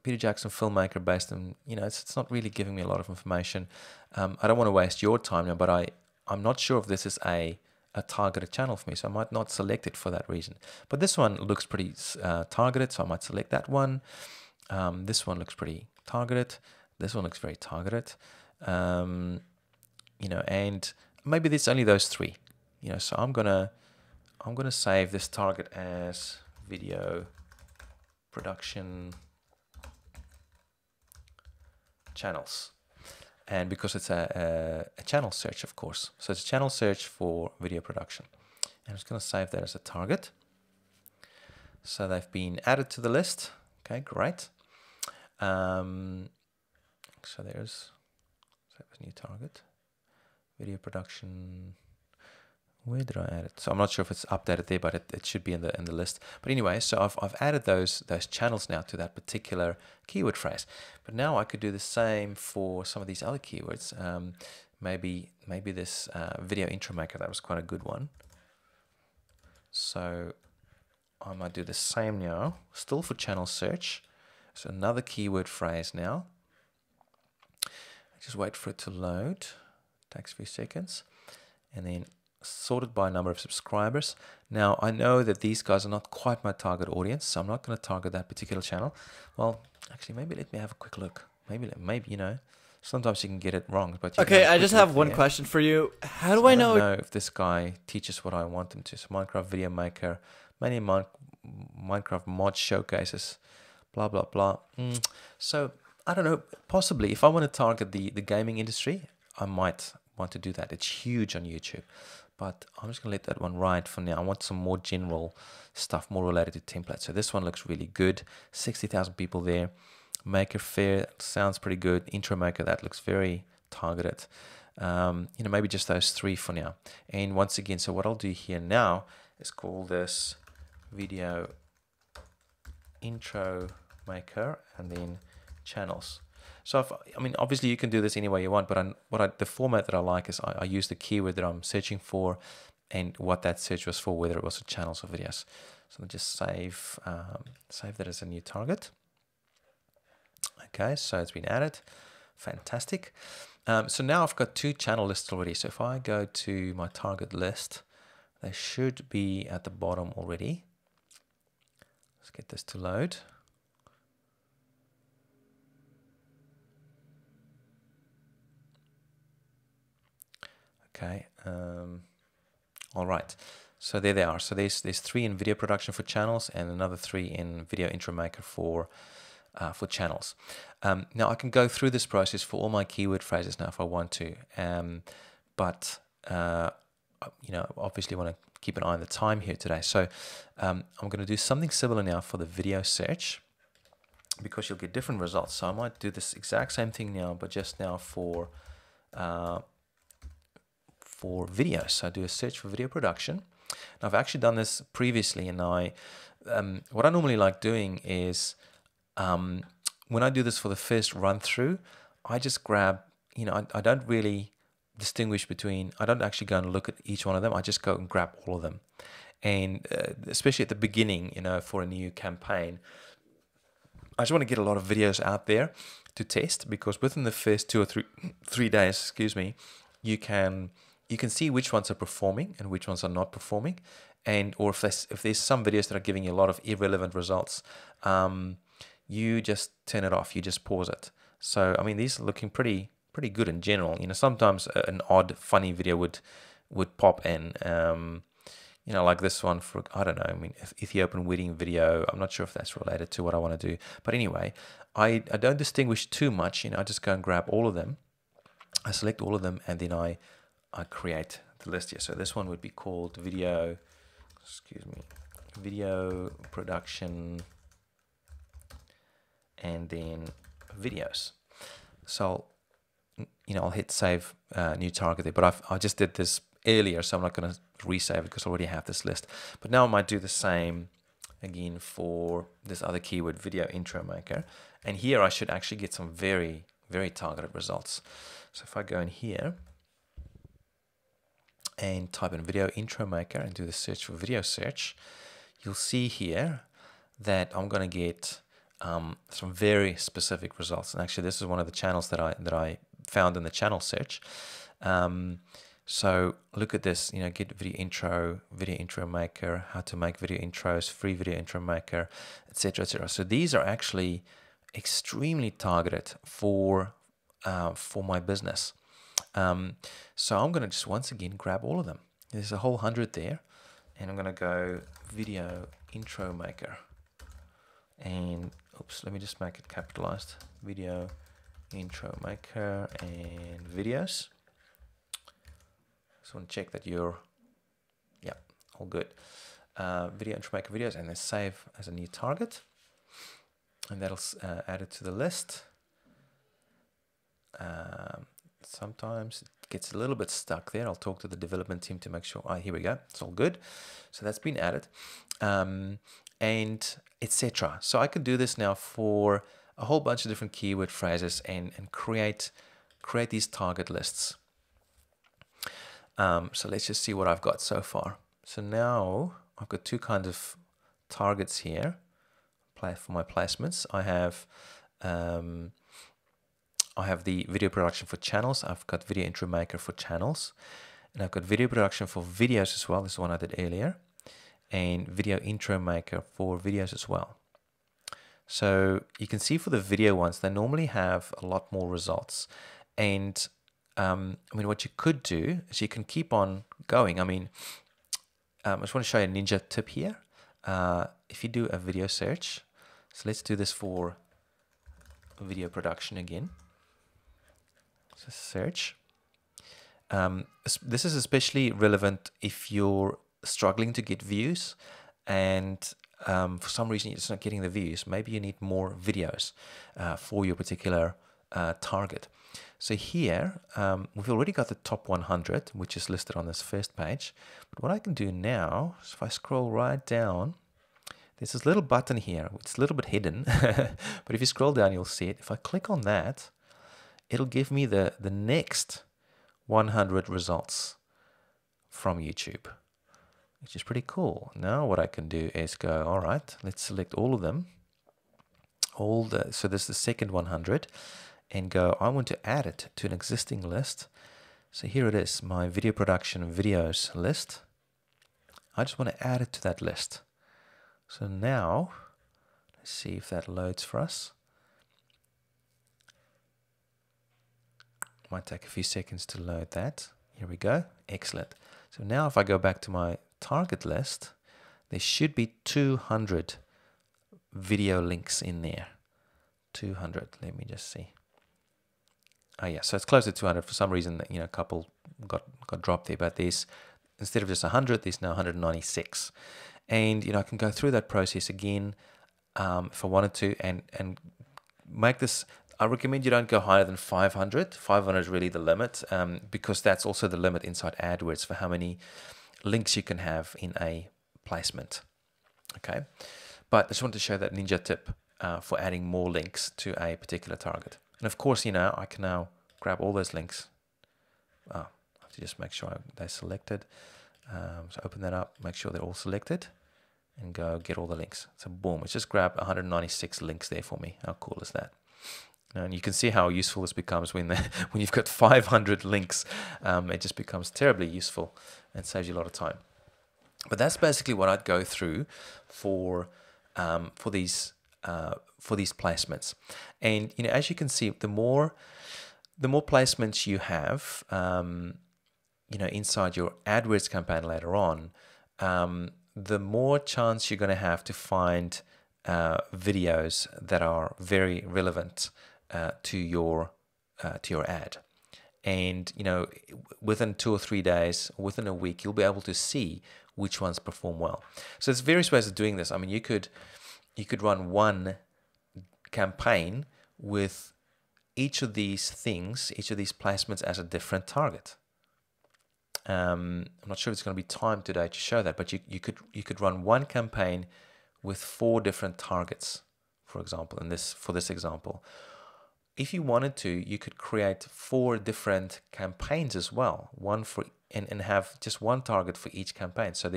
Peter Jackson, filmmaker based in, it's not really giving me a lot of information. I don't want to waste your time now, but I'm not sure if this is a targeted channel for me, so I might not select it for that reason. But this one looks pretty targeted, so I might select that one. This one looks pretty targeted. This one looks very targeted. And maybe there's only those three. So I'm gonna save this target as video production channels, and because it's a channel search, of course, so it's a channel search for video production, and I'm just going to save that as a target. So they've been added to the list. Okay, great. So there's a new target, video production. Where did I add it? So I'm not sure if it's updated there, but it should be in the list. But anyway, so I've added those channels now to that particular keyword phrase. But now I could do the same for some of these other keywords. Maybe this video intro maker, that was quite a good one. So I might do the same now, still for channel search. So another keyword phrase now. Just wait for it to load. Takes a few seconds, and then sorted by number of subscribers. Now I know that these guys are not quite my target audience, so I'm not going to target that particular channel. Well, actually, maybe let me have a quick look. Maybe sometimes you can get it wrong. But okay, I just have one question for you. How do I know? I don't know if this guy teaches what I want him to. So Minecraft video maker, many Minecraft mod showcases, blah blah blah. So I don't know. Possibly, if I want to target the gaming industry, I might want to do that. It's huge on YouTube. But I'm just going to let that one ride for now. I want some more general stuff, more related to templates. So this one looks really good. 60,000 people there. Maker Fair sounds pretty good. Intro Maker, that looks very targeted. Maybe just those three for now. And once again, so what I'll do here now is call this video intro maker and then channels. So obviously you can do this any way you want, but the format that I like is I use the keyword that I'm searching for and what that search was for, whether it was for channels or videos. So I'll just save that as a new target. Okay, so it's been added. Fantastic. So now I've got two channel lists already. So if I go to my target list, they should be at the bottom already. Let's get this to load. Okay. All right. So there they are. So there's 3 in video production for channels and another 3 in video intro maker for channels. Now I can go through this process for all my keyword phrases now if I want to, but you know, obviously want to keep an eye on the time here today. So I'm going to do something similar now for the video search, because you'll get different results. So I might do this exact same thing now, but just now for videos. So I do a search for video production. Now I've actually done this previously, and what I normally like doing is when I do this for the first run through, I just grab, you know, I don't really distinguish between, I don't actually go and look at each one of them. I just go and grab all of them. And especially at the beginning, you know, for a new campaign, I just want to get a lot of videos out there to test, because within the first 2 or 3 days, excuse me, you can see which ones are performing and which ones are not performing, and or if there's some videos that are giving you a lot of irrelevant results, you just turn it off, you just pause it. So I mean, these are looking pretty good in general. You know, sometimes an odd funny video would pop in, you know, like this one for, I don't know, I mean, Ethiopian wedding video. I'm not sure if that's related to what I want to do, but anyway, I don't distinguish too much. You know, I just go and grab all of them, I select all of them, and then I create the list here. So this one would be called video production, and then videos. So, you know, I'll hit save new target there, but I just did this earlier, so I'm not going to resave it because I already have this list. But now I might do the same again for this other keyword, video intro maker, and here I should actually get some very targeted results. So if I go in here and type in video intro maker and do the search for video search, you'll see here that I'm going to get some very specific results. And actually, this is one of the channels that I found in the channel search. So look at this, you know, get video intro maker, how to make video intros, free video intro maker, etc., etc. So these are actually extremely targeted for my business. So I'm going to just once again grab all of them. There's a whole 100 there, and I'm going to go video intro maker, and oops, let me just make it capitalized, video intro maker and videos. Just want to check that you're, yeah, all good. Video intro maker videos, and then save as a new target, and that'll add it to the list. Sometimes it gets a little bit stuck there. I'll talk to the development team to make sure. Here we go. It's all good. So that's been added, and etc. So I can do this now for a whole bunch of different keyword phrases and create these target lists. So let's just see what I've got so far. So now I've got 2 kinds of targets here for my placements. I have the video production for channels. I've got video intro maker for channels, and I've got video production for videos as well. This is one I did earlier, and video intro maker for videos as well. So you can see for the video ones, they normally have a lot more results. And I mean, what you could do is you can keep on going. I mean, I just want to show you a ninja tip here. If you do a video search, so let's do this for video production again. So search. This is especially relevant if you're struggling to get views, and for some reason you're just not getting the views. Maybe you need more videos for your particular target. So here we've already got the top 100, which is listed on this first page. But what I can do now is if I scroll right down, there's this little button here. It's a little bit hidden, but if you scroll down, you'll see it. If I click on that, it'll give me the next 100 results from YouTube, which is pretty cool. Now what I can do is go, all right, let's select all of them, so this is the second 100, and go, I want to add it to an existing list. So here it is, my video production videos list. I just want to add it to that list. So now, let's see if that loads for us. Might take a few seconds to load that. Here we go. Excellent. So now if I go back to my target list, there should be 200 video links in there. 200. Let me just see. Oh yeah, so it's close to 200. For some reason, a couple got dropped there, but there's, instead of just 100, there's now 196. And I can go through that process again if I wanted to, and make this. I recommend you don't go higher than 500. 500 is really the limit, because that's also the limit inside AdWords for how many links you can have in a placement. Okay, but I just want to show that ninja tip for adding more links to a particular target. And of course, I can now grab all those links. I have to just make sure they're selected. So open that up, make sure they're all selected, and go get all the links. So boom, it's just grabbed 196 links there for me. How cool is that? And you can see how useful this becomes when you've got 500 links. It just becomes terribly useful and saves you a lot of time. But that's basically what I'd go through for these placements. And as you can see, the more placements you have, inside your AdWords campaign later on, the more chance you're going to have to find videos that are very relevant to your ad. And within 2 or 3 days, within a week, you'll be able to see which ones perform well. So there's various ways of doing this. I mean, you could run one campaign with each of these things, each of these placements as a different target. I'm not sure if it's going to be time today to show that, but you could run one campaign with 4 different targets, for example. For this example, if you wanted to, you could create 4 different campaigns as well, one for and have just one target for each campaign. So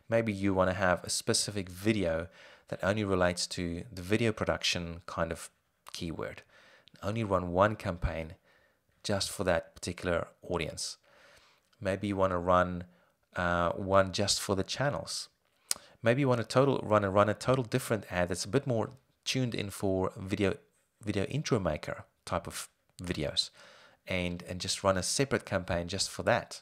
maybe you want to have a specific video that only relates to the video production kind of keyword. Only run one campaign just for that particular audience. Maybe you want to run one just for the channels. Maybe you want to run a total different ad that's a bit more tuned in for video intro maker type of videos, and just run a separate campaign just for that.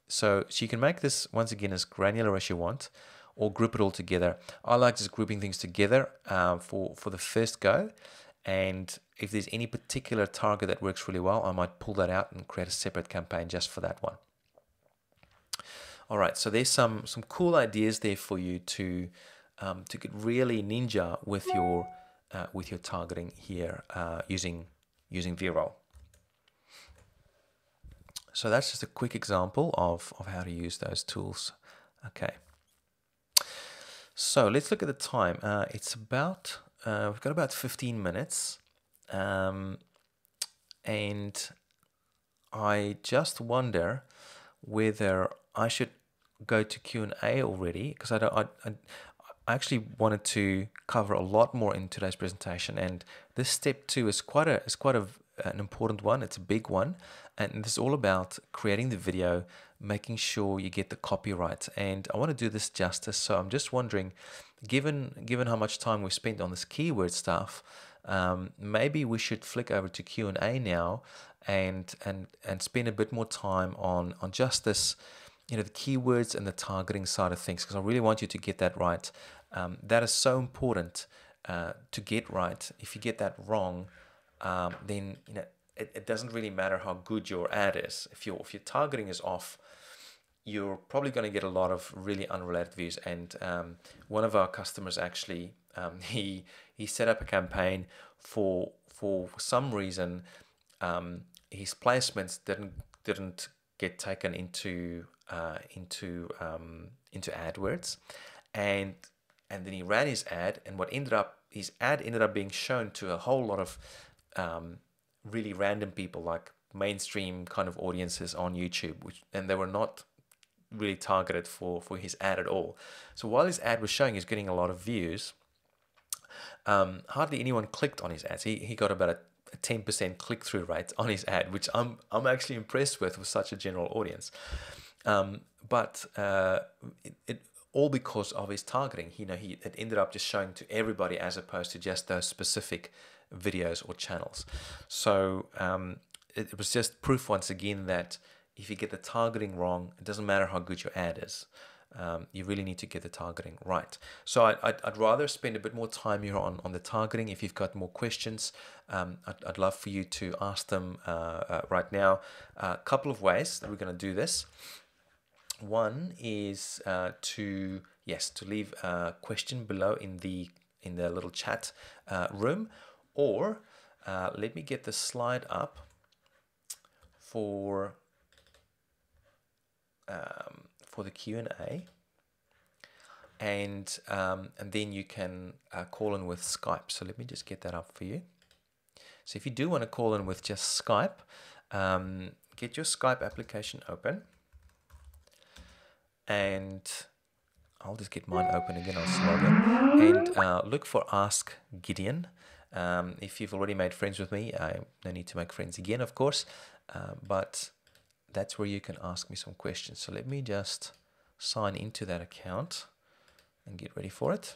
So you can make this once again as granular as you want, or group it all together. I like just grouping things together for the first go. And if there's any particular target that works really well, I might pull that out and create a separate campaign just for that one. All right, so there's some cool ideas there for you to get really ninja with your targeting here using Veeroll. So that's just a quick example of how to use those tools. Okay. So let's look at the time. It's about we've got about 15 minutes, and I just wonder whether I should go to Q&A already, because I actually wanted to cover a lot more in today's presentation, and this step 2 is quite an important one. It's a big one, and this is all about creating the video, making sure you get the copyright, and I want to do this justice. So I'm just wondering, given how much time we've spent on this keyword stuff, maybe we should flick over to Q&A now and spend a bit more time on just this, the keywords and the targeting side of things, because I really want you to get that right. That is so important to get right. If you get that wrong, then it doesn't really matter how good your ad is. If your targeting is off, you're probably going to get a lot of really unrelated views. And one of our customers actually, he set up a campaign for some reason, his placements didn't get taken into AdWords, and then he ran his ad, and his ad ended up being shown to a whole lot of really random people, like mainstream kind of audiences on YouTube, and they were not really targeted for his ad at all. So while his ad was showing, he's getting a lot of views, hardly anyone clicked on his ads. He got about a 10% click-through rate on his ad, which I'm actually impressed with such a general audience. But it all because of his targeting. It ended up just showing to everybody as opposed to just those specific videos or channels. So it was just proof once again that if you get the targeting wrong, it doesn't matter how good your ad is. You really need to get the targeting right. So I'd rather spend a bit more time here on the targeting. If you've got more questions, I'd love for you to ask them right now. A couple of ways that we're going to do this. One is to leave a question below in the little chat room, or let me get the slide up for the Q&A, and then you can call in with Skype. So let me just get that up for you. So if you do want to call in with just Skype, get your Skype application open, and I'll just get mine open again. I'll just log in and look for Ask Gideon. If you've already made friends with me, no need to make friends again, of course, but that's where you can ask me some questions. So let me just sign into that account and get ready for it.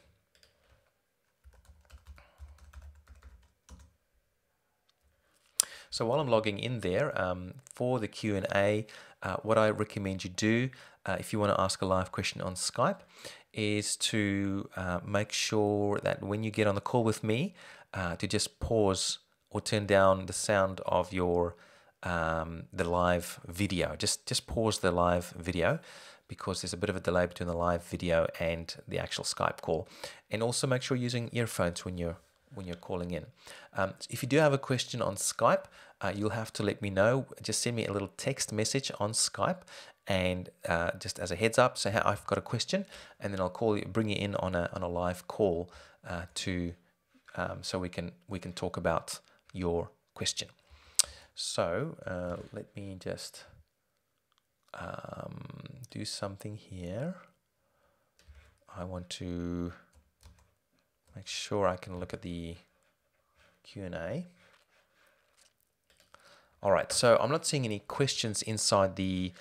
So while I'm logging in there, for the Q&A, what I recommend you do, if you want to ask a live question on Skype, is to make sure that when you get on the call with me, to just pause or turn down the sound of your the live video. Just pause the live video, because there's a bit of a delay between the live video and the actual Skype call. And also make sure you're using earphones when you're calling in. If you do have a question on Skype, you'll have to let me know. Just send me a little text message on Skype, and just as a heads up, say, hey, I've got a question, and then I'll call you, bring you in on a live call so we can talk about your question. So let me just do something here. I want to make sure I can look at the Q&A. All right, so I'm not seeing any questions inside the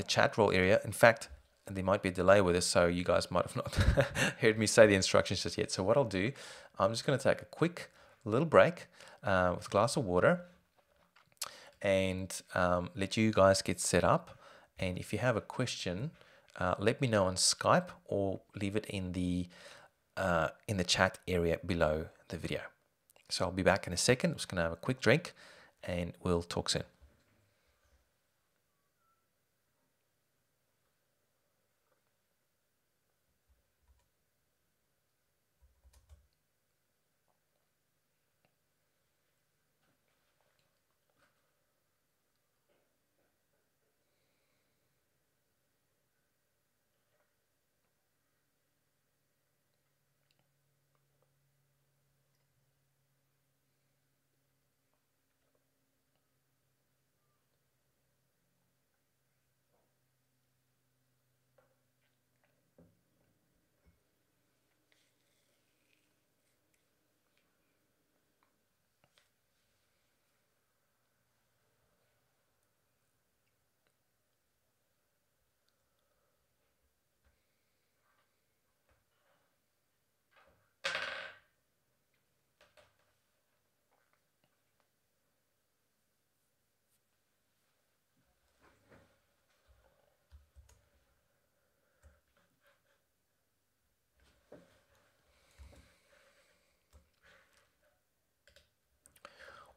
chat roll area. In fact, there might be a delay with this, so you guys might have not heard me say the instructions just yet. So what I'll do, I'm just going to take a quick little break with a glass of water and let you guys get set up. And if you have a question, let me know on Skype or leave it in the chat area below the video. So I'll be back in a second. I'm just going to have a quick drink and we'll talk soon.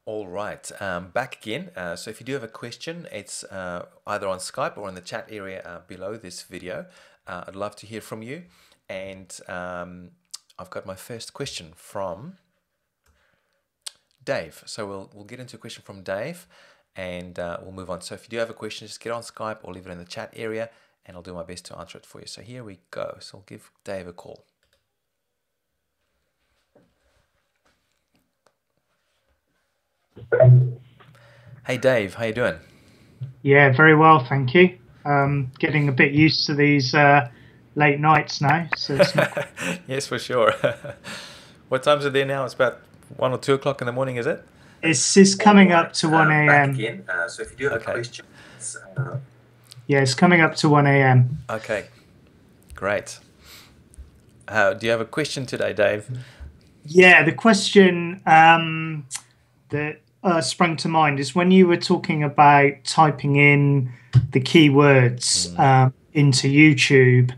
All right, back again. So if you do have a question, it's either on Skype or in the chat area below this video. I'd love to hear from you. And I've got my first question from Dave. So we'll get into a question from Dave, and we'll move on. So if you do have a question, just get on Skype or leave it in the chat area, and I'll do my best to answer it for you. So here we go. So I'll give Dave a call. Hey Dave, how you doing? Yeah, very well, thank you. Getting a bit used to these late nights now, so it's not Yes, for sure. What time is it there now? It's about 1 or 2 o'clock in the morning, is it? It's coming up to 1 a.m. So if you do have a question, yeah, it's coming up to 1 a.m. Okay, great. Do you have a question today, Dave? Yeah, the question that sprung to mind is when you were talking about typing in the keywords into YouTube.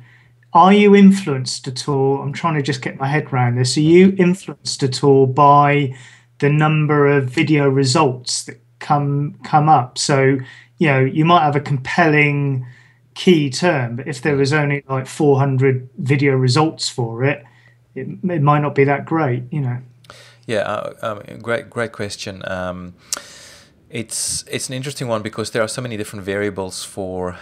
Are you influenced at all? I'm trying to just get my head around this. Are you influenced at all by the number of video results that come up? So, you might have a compelling key term, but if there was only like 400 video results for it, it might not be that great. Yeah, great question. It's an interesting one because there are so many different variables for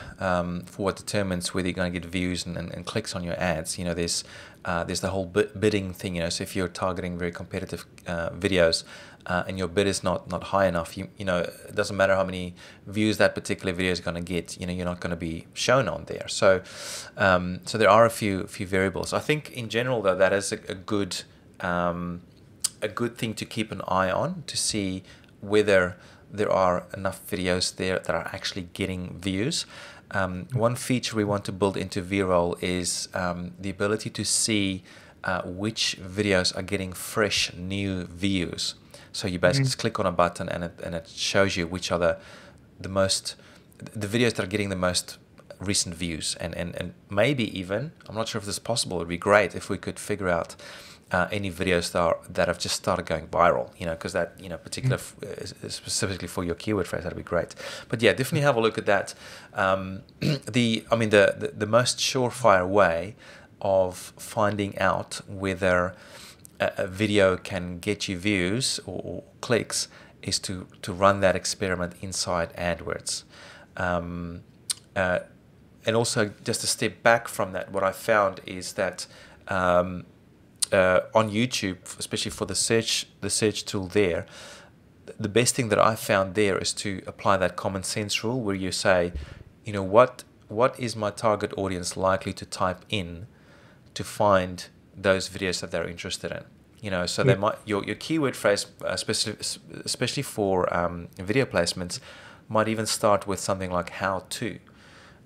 what determines whether you're going to get views and clicks on your ads. There's the whole bidding thing. So if you're targeting very competitive videos and your bid is not high enough, it doesn't matter how many views that particular video is going to get. You're not going to be shown on there. So there are a few variables. I think in general though that is a good thing to keep an eye on to see whether there are enough videos there that are actually getting views. One feature we want to build into Veeroll is the ability to see which videos are getting fresh new views. So you basically just click on a button and it shows you which are the videos that are getting the most recent views, and maybe even, I'm not sure if this is possible, it would be great if we could figure out any videos that have just started going viral, because that, particular specifically for your keyword phrase, that'd be great. But yeah, definitely have a look at that. The most surefire way of finding out whether a video can get you views or clicks is to run that experiment inside AdWords. And also, just a step back from that, what I found is that on YouTube, especially for the search tool there, the best thing that I found there is to apply that common sense rule where you say, what is my target audience likely to type in to find those videos that they're interested in? So they might, your keyword phrase, especially for video placements, might even start with something like how to.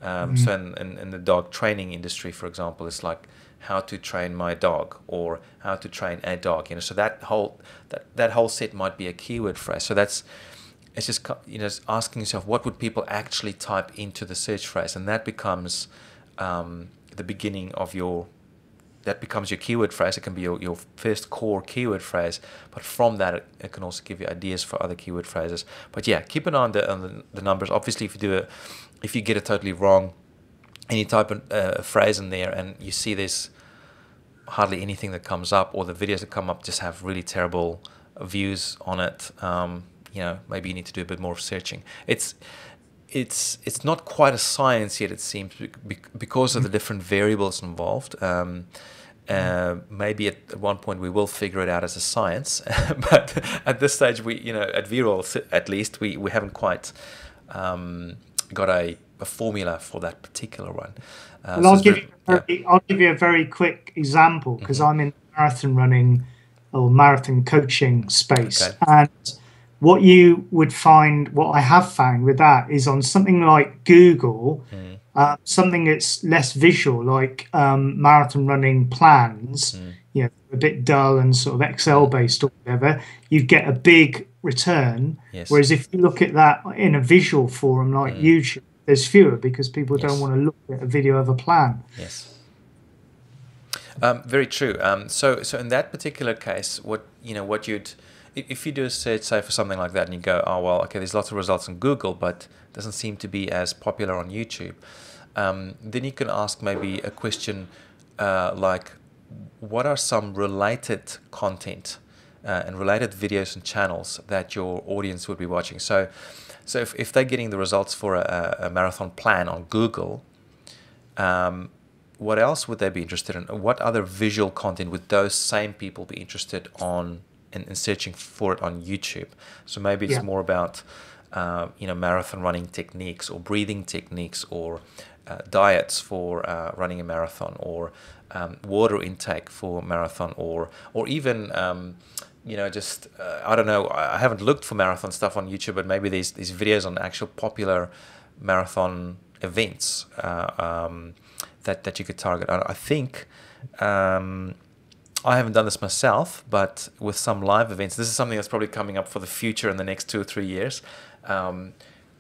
So in the dog training industry, for example, it's like how to train my dog or how to train a dog. So that whole set might be a keyword phrase. So it's just asking yourself, what would people actually type into the search phrase, and that becomes the beginning of your keyword phrase. It can be your first core keyword phrase, but from that it can also give you ideas for other keyword phrases. But yeah, keep an eye on the numbers. Obviously, if you get it totally wrong and you type a phrase in there and you see there's hardly anything that comes up, or the videos that come up just have really terrible views on it, maybe you need to do a bit more searching. It's not quite a science yet, it seems, because of the different variables involved. Maybe at one point we will figure it out as a science, but at this stage, at Veeroll at least, we haven't quite got a formula for that particular one. Well, I'll give you a very quick example, because I'm in marathon running or marathon coaching space, Okay. and what you would find, what I have found with that, is on something like Google, something that's less visual, like marathon running plans, a bit dull and sort of Excel based or whatever, you get a big return. Yes. Whereas if you look at that in a visual forum like YouTube, there's fewer, because people don't want to look at a video of a plan. Yes. Very true. So in that particular case, if you do a search, say, for something like that, and you go, oh, well, okay, there's lots of results on Google, but it doesn't seem to be as popular on YouTube, then you can ask maybe a question like, what are some related content and related videos and channels that your audience would be watching? So if they're getting the results for a marathon plan on Google, what else would they be interested in? What other visual content would those same people be interested in searching for it on YouTube? So maybe it's more about marathon running techniques or breathing techniques, or diets for running a marathon, or water intake for a marathon, or even I don't know, I haven't looked for marathon stuff on YouTube, but maybe these videos on actual popular marathon events that you could target. I think I haven't done this myself, but with some live events, this is something that's probably coming up for the future in the next 2 or 3 years.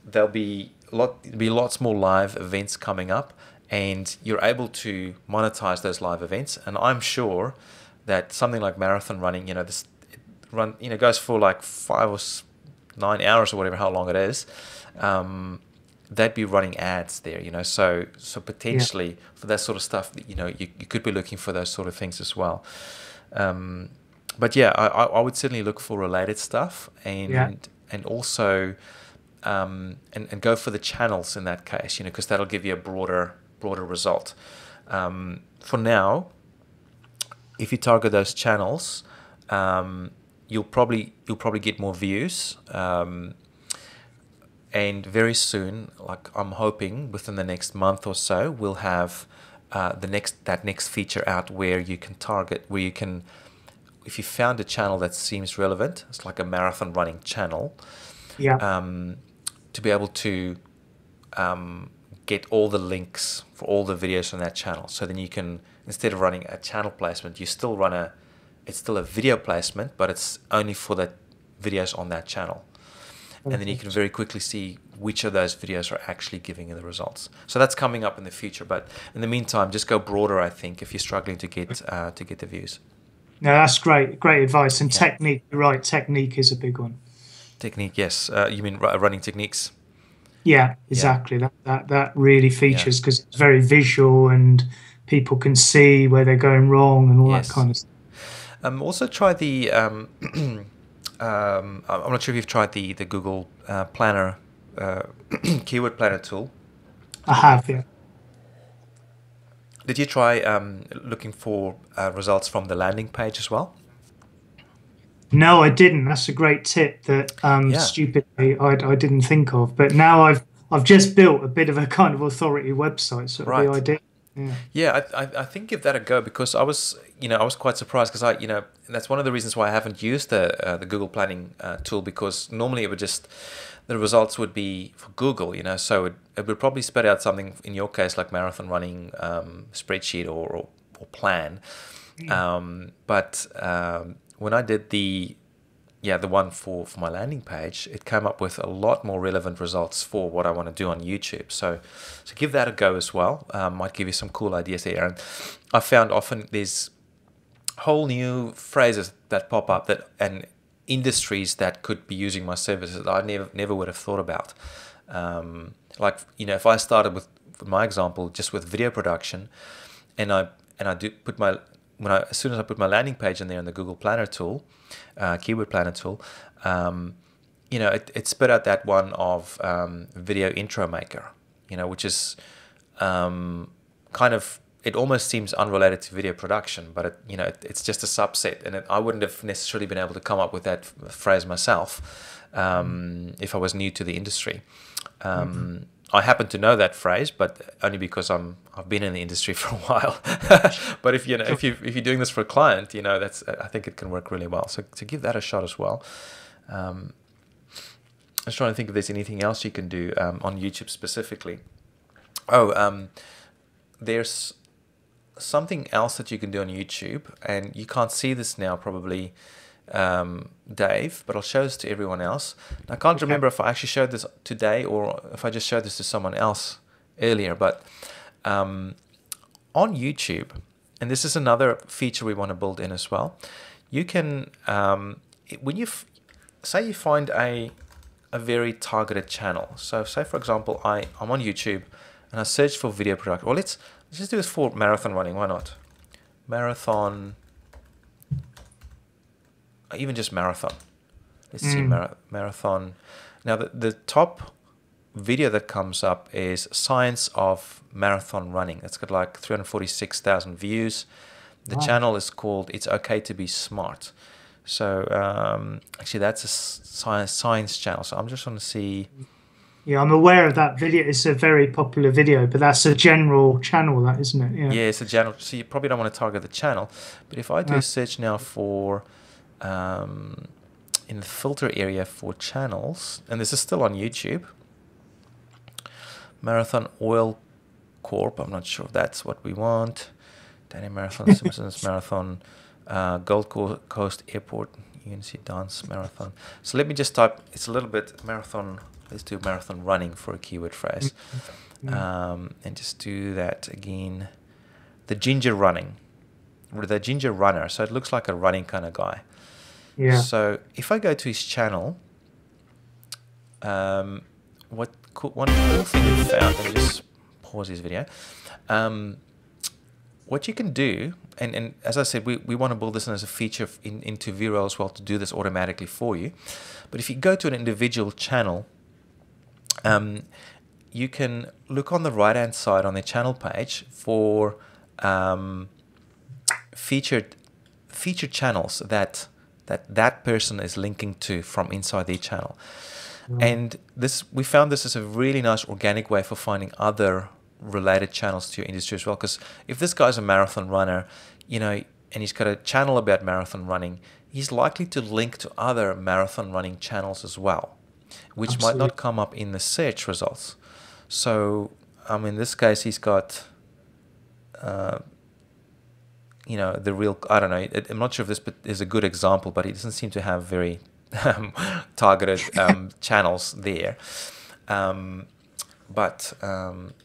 There'll be lots more live events coming up, and you're able to monetize those live events. And I'm sure that something like marathon running, goes for like 5 or 9 hours or whatever, how long it is. They'd be running ads there, so potentially for that sort of stuff, you could be looking for those sort of things as well. But yeah, I would certainly look for related stuff, and also and go for the channels in that case, because that'll give you a broader result. For now, if you target those channels, you'll probably get more views. And very soon, like I'm hoping within the next month or so, we'll have that next feature out where you can target, if you found a channel that seems relevant, it's like a marathon running channel, to be able to get all the links for all the videos on that channel. So then you can, instead of running a channel placement, it's still a video placement, but it's only for the videos on that channel. And then you can very quickly see which of those videos are actually giving you the results. So that's coming up in the future. But in the meantime, just go broader, I think, if you're struggling to get the views. No, that's great. Great advice. And technique, you're right. Technique is a big one. Technique, yes. You mean running techniques? Yeah, exactly. That really features because it's very visual and people can see where they're going wrong and all that kind of stuff. Also try the... I'm not sure if you've tried the Google Planner, keyword planner tool. I have, yeah. Did you try looking for results from the landing page as well? No, I didn't. That's a great tip that stupidly I didn't think of. But now I've just built a bit of a kind of authority website, so it'll be ideal. Yeah, I think give that a go, because I was quite surprised, because that's one of the reasons why I haven't used the Google Planning tool, because normally the results would be for Google, so it would probably spit out something, in your case, like marathon running spreadsheet or plan. But when I did the one for my landing page, it came up with a lot more relevant results for what I want to do on YouTube. So give that a go as well. Might give you some cool ideas there. And I found often there's whole new phrases that pop up and industries that could be using my services that I never would have thought about. If I started with my example, just with video production, and I do put as soon as I put my landing page in there in the Google Planner tool, keyword planner tool, it spit out that one of video intro maker, which is kind of, it almost seems unrelated to video production, but it's just a subset, and I wouldn't have necessarily been able to come up with that phrase myself if I was new to the industry. I happen to know that phrase, but only because I've been in the industry for a while. But if you're doing this for a client, I think it can work really well. So to give that a shot as well. I'm just trying to think if there's anything else you can do on YouTube specifically. There's something else that you can do on YouTube, and you can't see this now probably, Dave, but I'll show this to everyone else. I can't remember if I actually showed this today or if I just showed this to someone else earlier, but on YouTube, and this is another feature we want to build in as well, you can, when say you find a very targeted channel. So say, for example, I'm on YouTube and I search for video production. Well, let's just do this for marathon running. Why not? Marathon, even just marathon. Let's see, marathon. Now, the top video that comes up is Science of Marathon Running. It's got like 346,000 views. The channel is called It's Okay to Be Smart. So actually, that's a science channel. So I'm just want to see. Yeah, I'm aware of that video. It's a very popular video, but that's a general channel, that isn't it? Yeah, it's a general. So you probably don't want to target the channel. But if I do a search now for, in the filter area for channels, and this is still on YouTube, Marathon Oil Corp. I'm not sure if that's what we want. Danny Marathon, Simpsons Marathon. Coast Airport UNC Dance Marathon. So let me just type, it's a little bit marathon, let's do marathon running for a keyword phrase. And just do that again. The ginger running, or the ginger runner. So it looks like a running kind of guy. Yeah. So if I go to his channel, one cool thing we found, let me just pause this video. What you can do, and as I said, we want to build this in as a feature into Veeroll as well to do this automatically for you. But if you go to an individual channel, you can look on the right-hand side on the channel page for featured channels that person is linking to from inside their channel. And we found this as a really nice organic way for finding other related channels to your industry as well. Because if this guy's a marathon runner, and he's got a channel about marathon running, he's likely to link to other marathon running channels as well, which might not come up in the search results. So, in this case, he's got, the real, I don't know, I'm not sure if this is a good example, but he doesn't seem to have very targeted channels there.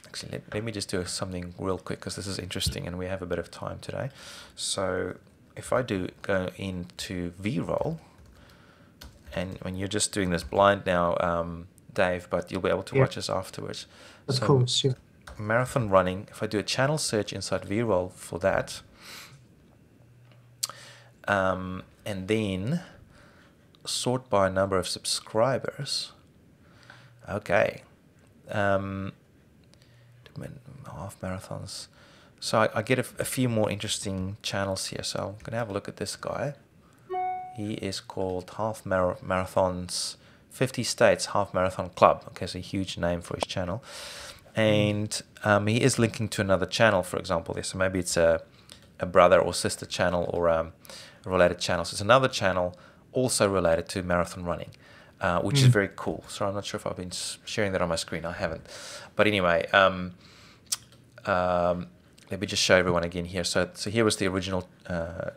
Actually, let me just do something real quick because this is interesting and we have a bit of time today. So if I do go into Veeroll, and when you're just doing this blind now, Dave, but you'll be able to watch us afterwards. Of course, yeah. Marathon running, if I do a channel search inside Veeroll for that, and then sort by number of subscribers. Okay. Half marathons. So I get a few more interesting channels here. So I'm going to have a look at this guy. He is called Half Marathons 50 States Half Marathon Club. Okay, so a huge name for his channel. And he is linking to another channel, for example. There. So maybe it's a brother or sister channel or a related channel. So it's another channel also related to marathon running, which is very cool. So I'm not sure if I've been sharing that on my screen. I haven't. But anyway, let me just show everyone again here. So here was the original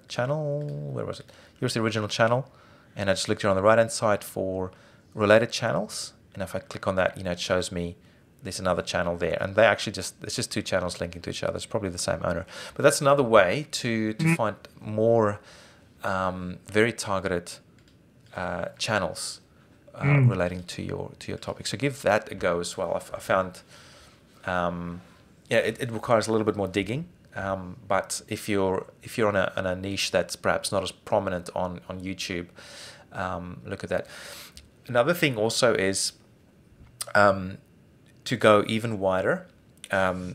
channel. Where was it? Here's the original channel. And I just looked here on the right-hand side for related channels. And if I click on that, it shows me there's another channel there. And they actually it's just two channels linking to each other. It's probably the same owner. But that's another way to find more very targeted channels relating to your topic. So give that a go as well. I found, it requires a little bit more digging. But if you're on a niche that's perhaps not as prominent on YouTube, look at that. Another thing also is to go even wider.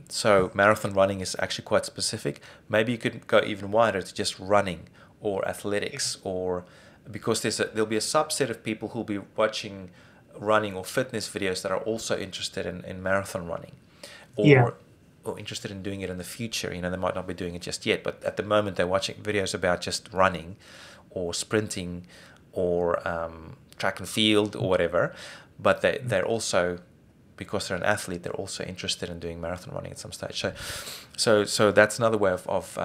So marathon running is actually quite specific. Maybe you could go even wider to just running or athletics, or because there'll be a subset of people who'll be watching running or fitness videos that are also interested in marathon running, or interested in doing it in the future. They might not be doing it just yet, but at the moment they're watching videos about just running or sprinting or track and field or whatever, but they're also, because they're an athlete, they're also interested in doing marathon running at some stage. So that's another way of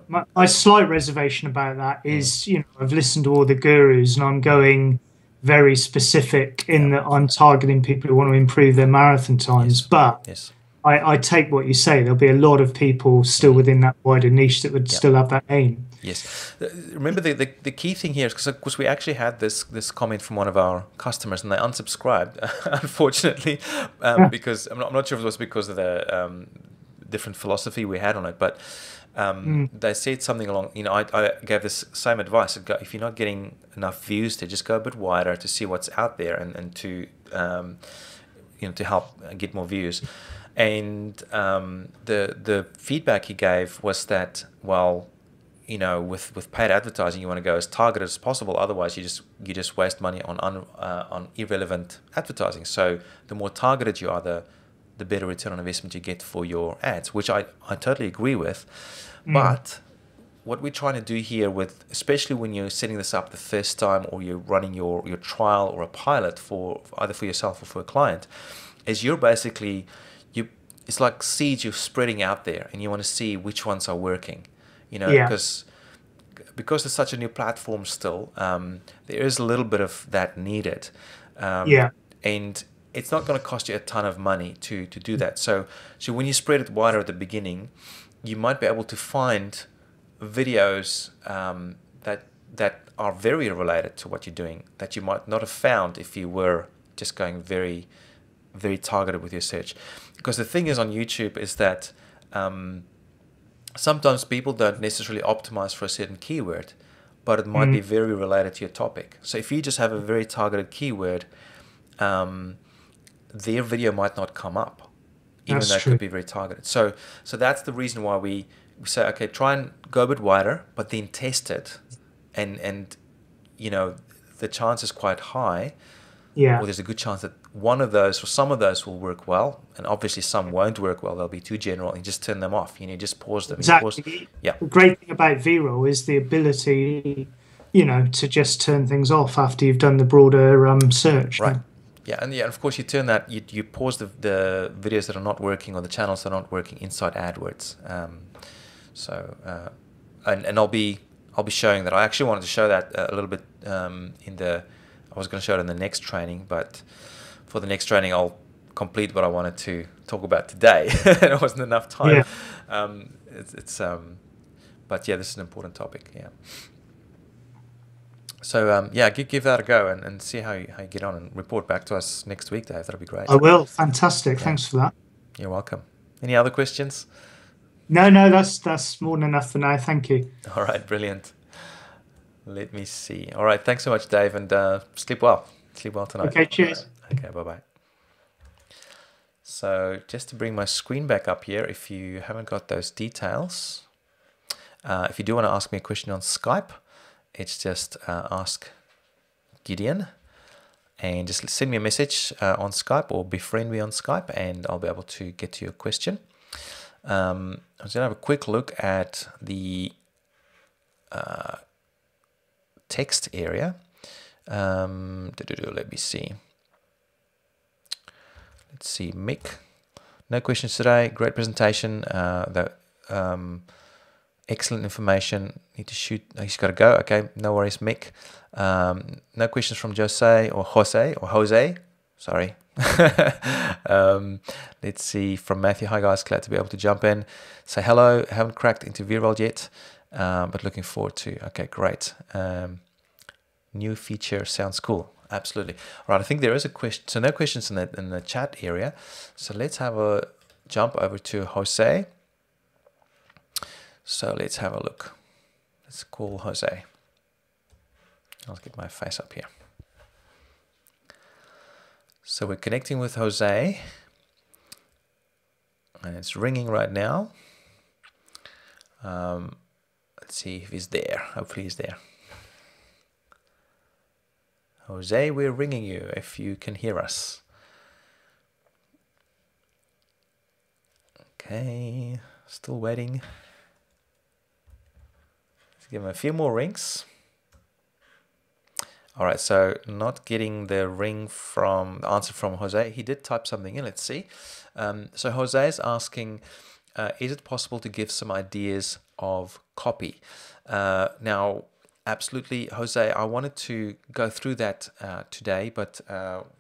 My slight reservation about that is, I've listened to all the gurus and I'm going very specific in that I'm targeting people who want to improve their marathon times. But I take what you say. There'll be a lot of people still within that wider niche that would still have that aim. Yes. Remember the key thing here is because we actually had this comment from one of our customers and they unsubscribed, unfortunately, because I'm not sure if it was because of the different philosophy we had on it, but they said something along, I gave this same advice. If you're not getting enough views, to just go a bit wider to see what's out there and to to help get more views. And the feedback he gave was that, well, with paid advertising, you want to go as targeted as possible. Otherwise, you just waste money on irrelevant advertising. So the more targeted you are, the better return on investment you get for your ads, which I totally agree with. But what we're trying to do here, especially when you're setting this up the first time, or you're running your trial or a pilot for either for yourself or for a client, is you're basically it's like seeds you're spreading out there, and you want to see which ones are working. Because because it's such a new platform still, there is a little bit of that needed. Yeah. And it's not going to cost you a ton of money to do that. So when you spread it wider at the beginning, you might be able to find videos that are very related to what you're doing that you might not have found if you were just going very, very targeted with your search. Because the thing is on YouTube is that sometimes people don't necessarily optimize for a certain keyword, but it might be very related to your topic. So if you just have a very targeted keyword, their video might not come up, even That's though it true. could be very targeted. So that's the reason why we say, okay, try and go a bit wider, but then test it, and you know, the chance is quite high, Yeah. or there's a good chance that one of those or some of those will work well, and obviously some won't work well. They'll be too general, and you just turn them off. You just pause them. Exactly. Yeah. The great thing about Veeroll is the ability, to just turn things off after you've done the broader search. Right. Yeah, and of course you turn that. You pause the videos that are not working or the channels that are not working inside AdWords. And I'll be showing that. I actually wanted to show that a little bit I was going to show it in the next training, but for the next training I'll complete what I wanted to talk about today. There wasn't enough time. Yeah. But yeah, this is an important topic. Yeah. So yeah, give that a go and see how you get on, and report back to us next week, Dave. That'll be great. I will. Fantastic. Yeah. Thanks for that. You're welcome. Any other questions? No, that's more than enough for now. Thank you. All right, brilliant. Let me see. All right, thanks so much, Dave, and sleep well. Sleep well tonight. Okay, cheers. Okay, bye-bye. So just to bring my screen back up here, if you haven't got those details, if you do want to ask me a question on Skype, it's just ask Gideon, and just send me a message on Skype or befriend me on Skype, and I'll be able to get to your question. I'm just going to have a quick look at the text area. Let me see. Let's see, Mick. No questions today. Great presentation. Excellent information. Need to shoot. He's got to go. Okay, no worries, Mick. No questions from Jose. Sorry. Let's see, from Matthew. Hi guys, glad to be able to jump in. Say hello. Haven't cracked into Veeroll yet, but looking forward to. Okay, great. New feature sounds cool. Absolutely. All right, I think there is a question. So no questions in the chat area. So let's have a jump over to Jose. So let's have a look. Let's call Jose. I'll get my face up here. So we're connecting with Jose, and it's ringing right now. Let's see if he's there. Hopefully he's there. Jose, we're ringing you if you can hear us. Okay, still waiting. Let's give him a few more rings. All right, so not getting the answer from Jose. He did type something in. Let's see. So Jose is asking, is it possible to give some ideas of copy? Now, absolutely, Jose. I wanted to go through that today, but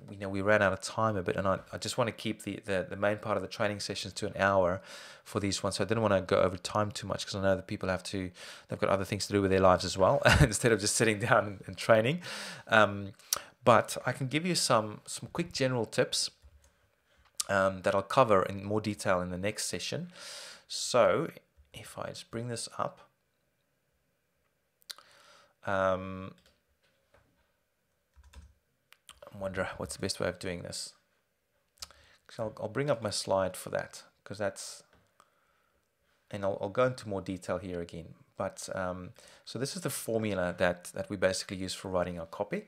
we ran out of time a bit, and I just want to keep the main part of the training sessions to an hour for these ones. So I didn't want to go over time too much, because I know that people they've got other things to do with their lives as well, instead of just sitting down and training. But I can give you some quick general tips that I'll cover in more detail in the next session. So if I just bring this up. I wonder what's the best way of doing this. So I'll bring up my slide for that, because and I'll go into more detail here again. But so this is the formula that we basically use for writing our copy,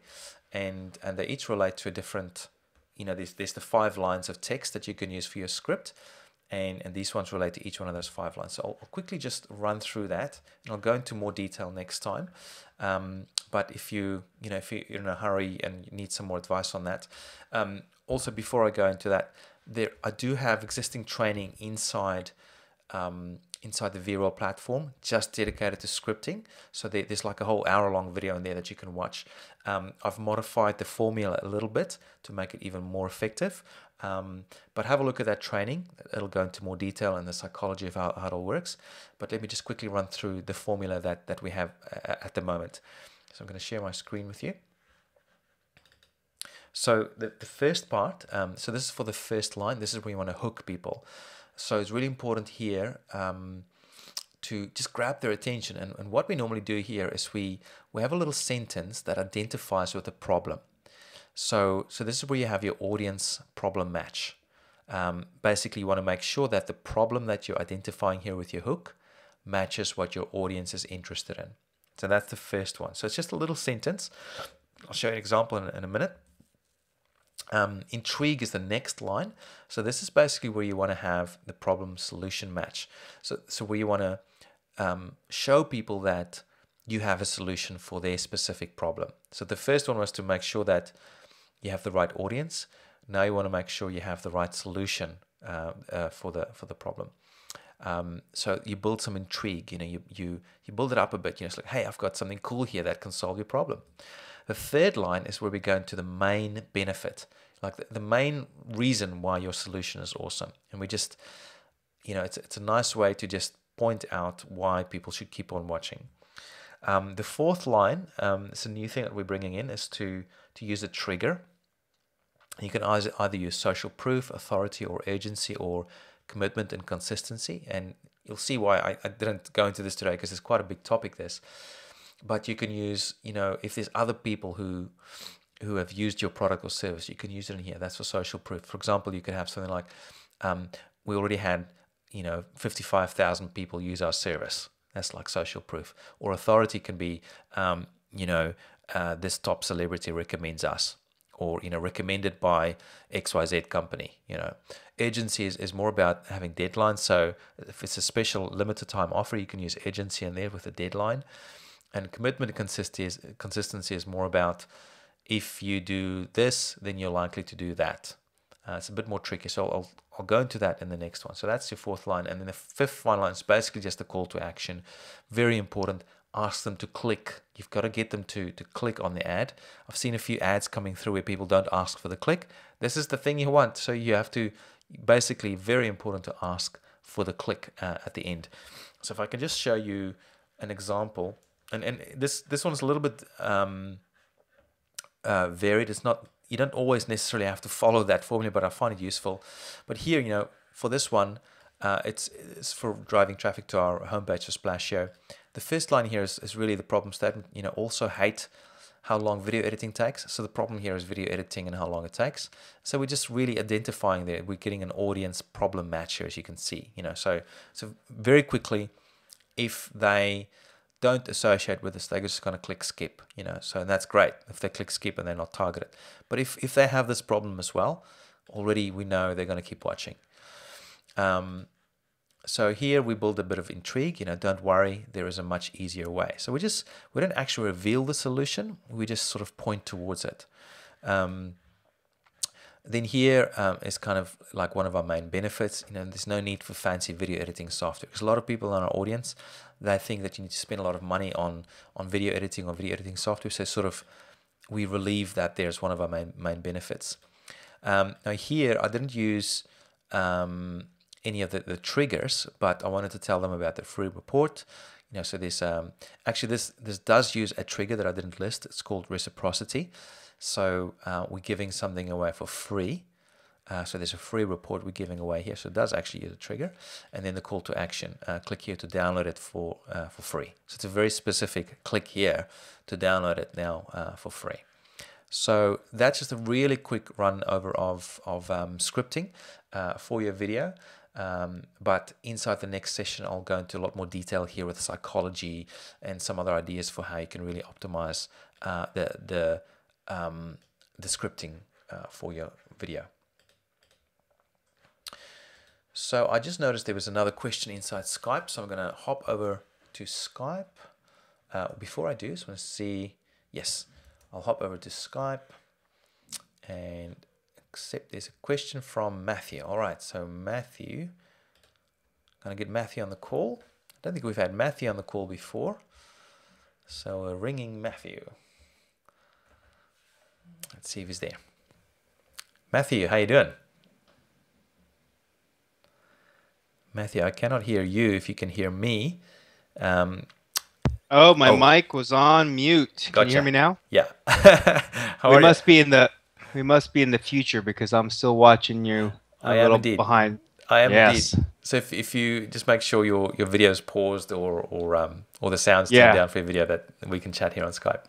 and they each relate to a different. There's the 5 lines of text that you can use for your script. And these ones relate to each one of those 5 lines. So I'll quickly just run through that, and I'll go into more detail next time. But if you're in a hurry and you need some more advice on that, also before I go into that, I do have existing training inside inside the Veeroll platform, just dedicated to scripting. So there's like a whole hour-long video in there that you can watch. I've modified the formula a little bit to make it even more effective. But have a look at that training. It'll go into more detail in the psychology of how it all works. But let me just quickly run through the formula that we have at the moment. So I'm going to share my screen with you. So the first part, so this is for the first line. This is where you want to hook people. So it's really important here to just grab their attention. And what we normally do here is we have a little sentence that identifies with the problem. So this is where you have your audience problem match. Basically, you want to make sure that the problem that you're identifying here with your hook matches what your audience is interested in. So that's the first one. So it's just a little sentence. I'll show you an example in a minute. Intrigue is the next line. So this is basically where you want to have the problem solution match. So where you want to show people that you have a solution for their specific problem. So the first one was to make sure that you have the right audience. Now you want to make sure you have the right solution for the problem. So you build some intrigue. You build it up a bit. It's like, hey, I've got something cool here that can solve your problem. The third line is where we go into the main benefit, like the main reason why your solution is awesome. And we just, it's a nice way to just point out why people should keep on watching. The fourth line, it's a new thing that we're bringing in, is to use a trigger. You can either use social proof, authority, or urgency, or commitment and consistency. And you'll see why I didn't go into this today, because it's quite a big topic, this. But you can use, if there's other people who have used your product or service, you can use it in here. That's for social proof. For example, you could have something like, we already had, 55,000 people use our service. That's like social proof. Or authority can be, this top celebrity recommends us, or recommended by XYZ company. Urgency is more about having deadlines. So if it's a special limited time offer, you can use urgency in there with a deadline. And commitment and consistency is more about, if you do this, then you're likely to do that. It's a bit more tricky, so I'll go into that in the next one. So that's your fourth line. And then the fifth line is basically just a call to action. Very important. Ask them to click. You've got to get them to click on the ad. I've seen a few ads coming through where people don't ask for the click. This is the thing you want. So you have to, basically, very important to ask for the click at the end. So if I can just show you an example. And this one's a little bit varied. It's not, you don't always necessarily have to follow that formula, but I find it useful. But here, for this one, it's for driving traffic to our homepage for Splashio. The first line here is really the problem statement. Also hate how long video editing takes. So the problem here is video editing and how long it takes. So we're just really identifying there. We're getting an audience problem match here, as you can see. So very quickly, if they don't associate with this, they're just going to click skip, so that's great if they click skip and they're not targeted. But if they have this problem as well, already we know they're going to keep watching. So here we build a bit of intrigue. Don't worry, there is a much easier way. So we don't actually reveal the solution, we just sort of point towards it. Then here is kind of like one of our main benefits. There's no need for fancy video editing software, because a lot of people in our audience, they think that you need to spend a lot of money on video editing or video editing software. So we relieve that there's one of our main benefits. Now here I didn't use any of the triggers, but I wanted to tell them about the free report. So there's actually this does use a trigger that I didn't list. It's called reciprocity. So we're giving something away for free. So there's a free report we're giving away here. So it does actually use a trigger. And then the call to action. Click here to download it for free. So it's a very specific click here to download it now for free. So that's just a really quick run over of scripting for your video. But inside the next session, I'll go into a lot more detail here with psychology and some other ideas for how you can really optimize the scripting for your video. So I just noticed there was another question inside Skype, so I'm going to hop over to Skype. Before I do, so I want to see, yes, I'll hop over to Skype and accept. There's a question from Matthew. All right, so Matthew, Gonna get Matthew on the call. I don't think we've had Matthew on the call before. So we're ringing Matthew. Let's see if he's there. Matthew, how you doing? Matthew, I cannot hear you if you can hear me. Oh, my mic was on mute. Gotcha. Can you hear me now? Yeah. We must be in the future because I'm still watching you I am indeed behind. I am yes. indeed. So if you just make sure your video is paused or the sound's turned down for your video, that we can chat here on Skype.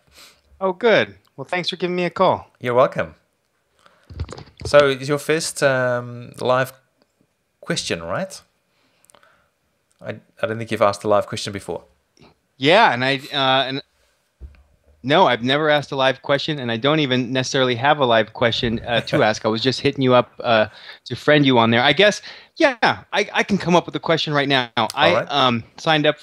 Oh, good. Well, thanks for giving me a call. You're welcome. So it's your first live question, right? I don't think you've asked a live question before. Yeah, and no, I've never asked a live question, and I don't even necessarily have a live question to ask. I was just hitting you up to friend you on there. I guess, yeah, I can come up with a question right now. I signed up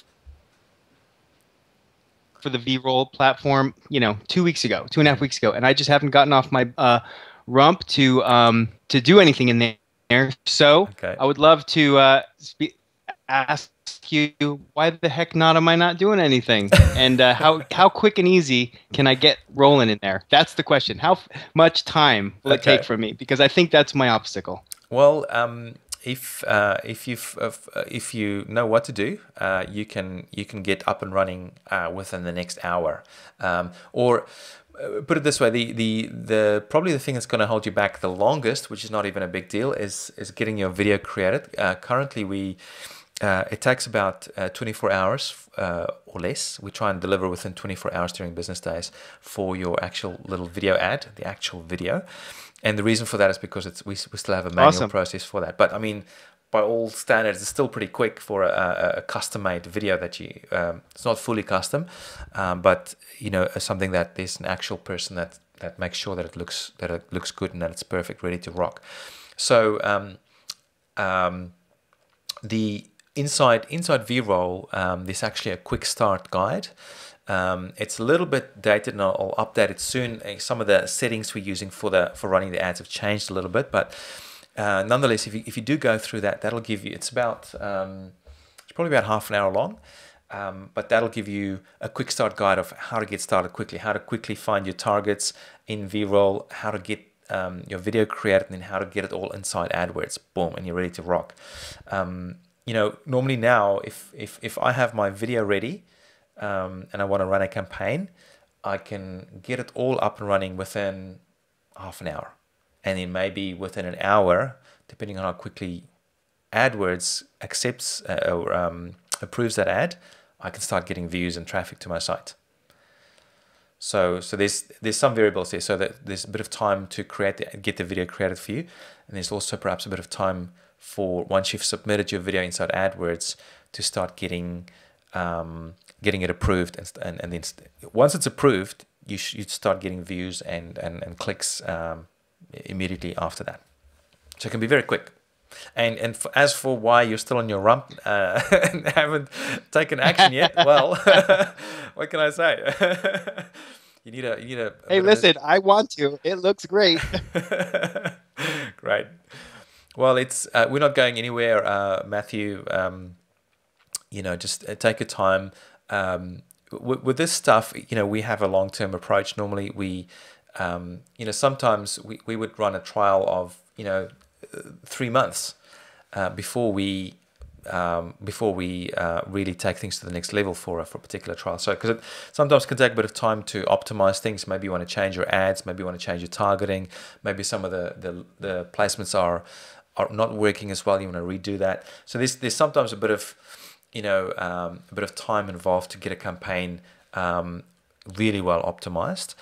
for the Veeroll platform, 2.5 weeks ago, and I just haven't gotten off my rump to do anything in there. So I would love to ask you, why the heck am I not doing anything? And how quick and easy can I get rolling in there? That's the question. How much time will it take from me? Because I think that's my obstacle. Well, if you know what to do, you can get up and running within the next hour, or put it this way: the probably the thing that's going to hold you back the longest, which is not even a big deal, is getting your video created. Currently, it takes about 24 hours or less. We try and deliver within 24 hours during business days for your actual little video ad, the actual video. And the reason for that is because we still have a manual process for that. But I mean, by all standards, it's still pretty quick for a custom-made video that you. It's not fully custom, but something that there's an actual person that makes sure that it looks good and that it's perfect, ready to rock. So the inside Veeroll, there's actually a quick start guide. It's a little bit dated, and I'll update it soon. Some of the settings we're using for running the ads have changed a little bit, but nonetheless, if you do go through that, that'll give you. It's probably about half an hour long, but that'll give you a quick start guide of how to get started quickly, how to quickly find your targets in Veeroll, how to get your video created, and then how to get it all inside AdWords. Boom, and you're ready to rock. Normally now, if I have my video ready and I want to run a campaign, I can get it all up and running within half an hour, and then maybe within an hour, depending on how quickly AdWords accepts or approves that ad, I can start getting views and traffic to my site. So there's some variables there. So that there's a bit of time to get the video created for you, and there's also perhaps a bit of time for once you've submitted your video inside AdWords to start getting it approved, and then once it's approved, you'd start getting views and clicks immediately after that. So it can be very quick. And as for why you're still on your rump and haven't taken action yet, well, what can I say? You need a hey, listen, I want to. It looks great. Great. Well, it's we're not going anywhere, Matthew. Just take your time. With this stuff, we have a long-term approach. Normally, we, sometimes we would run a trial of 3 months before we really take things to the next level for a particular trial. So because it sometimes can take a bit of time to optimize things. Maybe you want to change your ads, maybe you want to change your targeting, maybe some of the placements are not working as well, you want to redo that. So there's sometimes a bit of time involved to get a campaign really well optimized.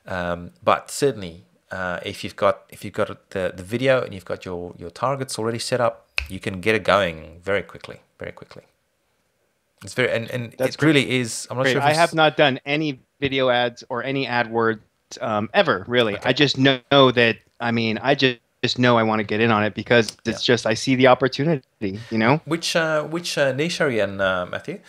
But certainly if you've got the video and you've got your targets already set up, you can get it going very quickly. It's very and That's it really is. I'm not sure if I have not done any video ads or any AdWords ever, really. Okay. I just know that, I just know I want to get in on it because it's just, I see the opportunity, Which niche are you in, Matthew?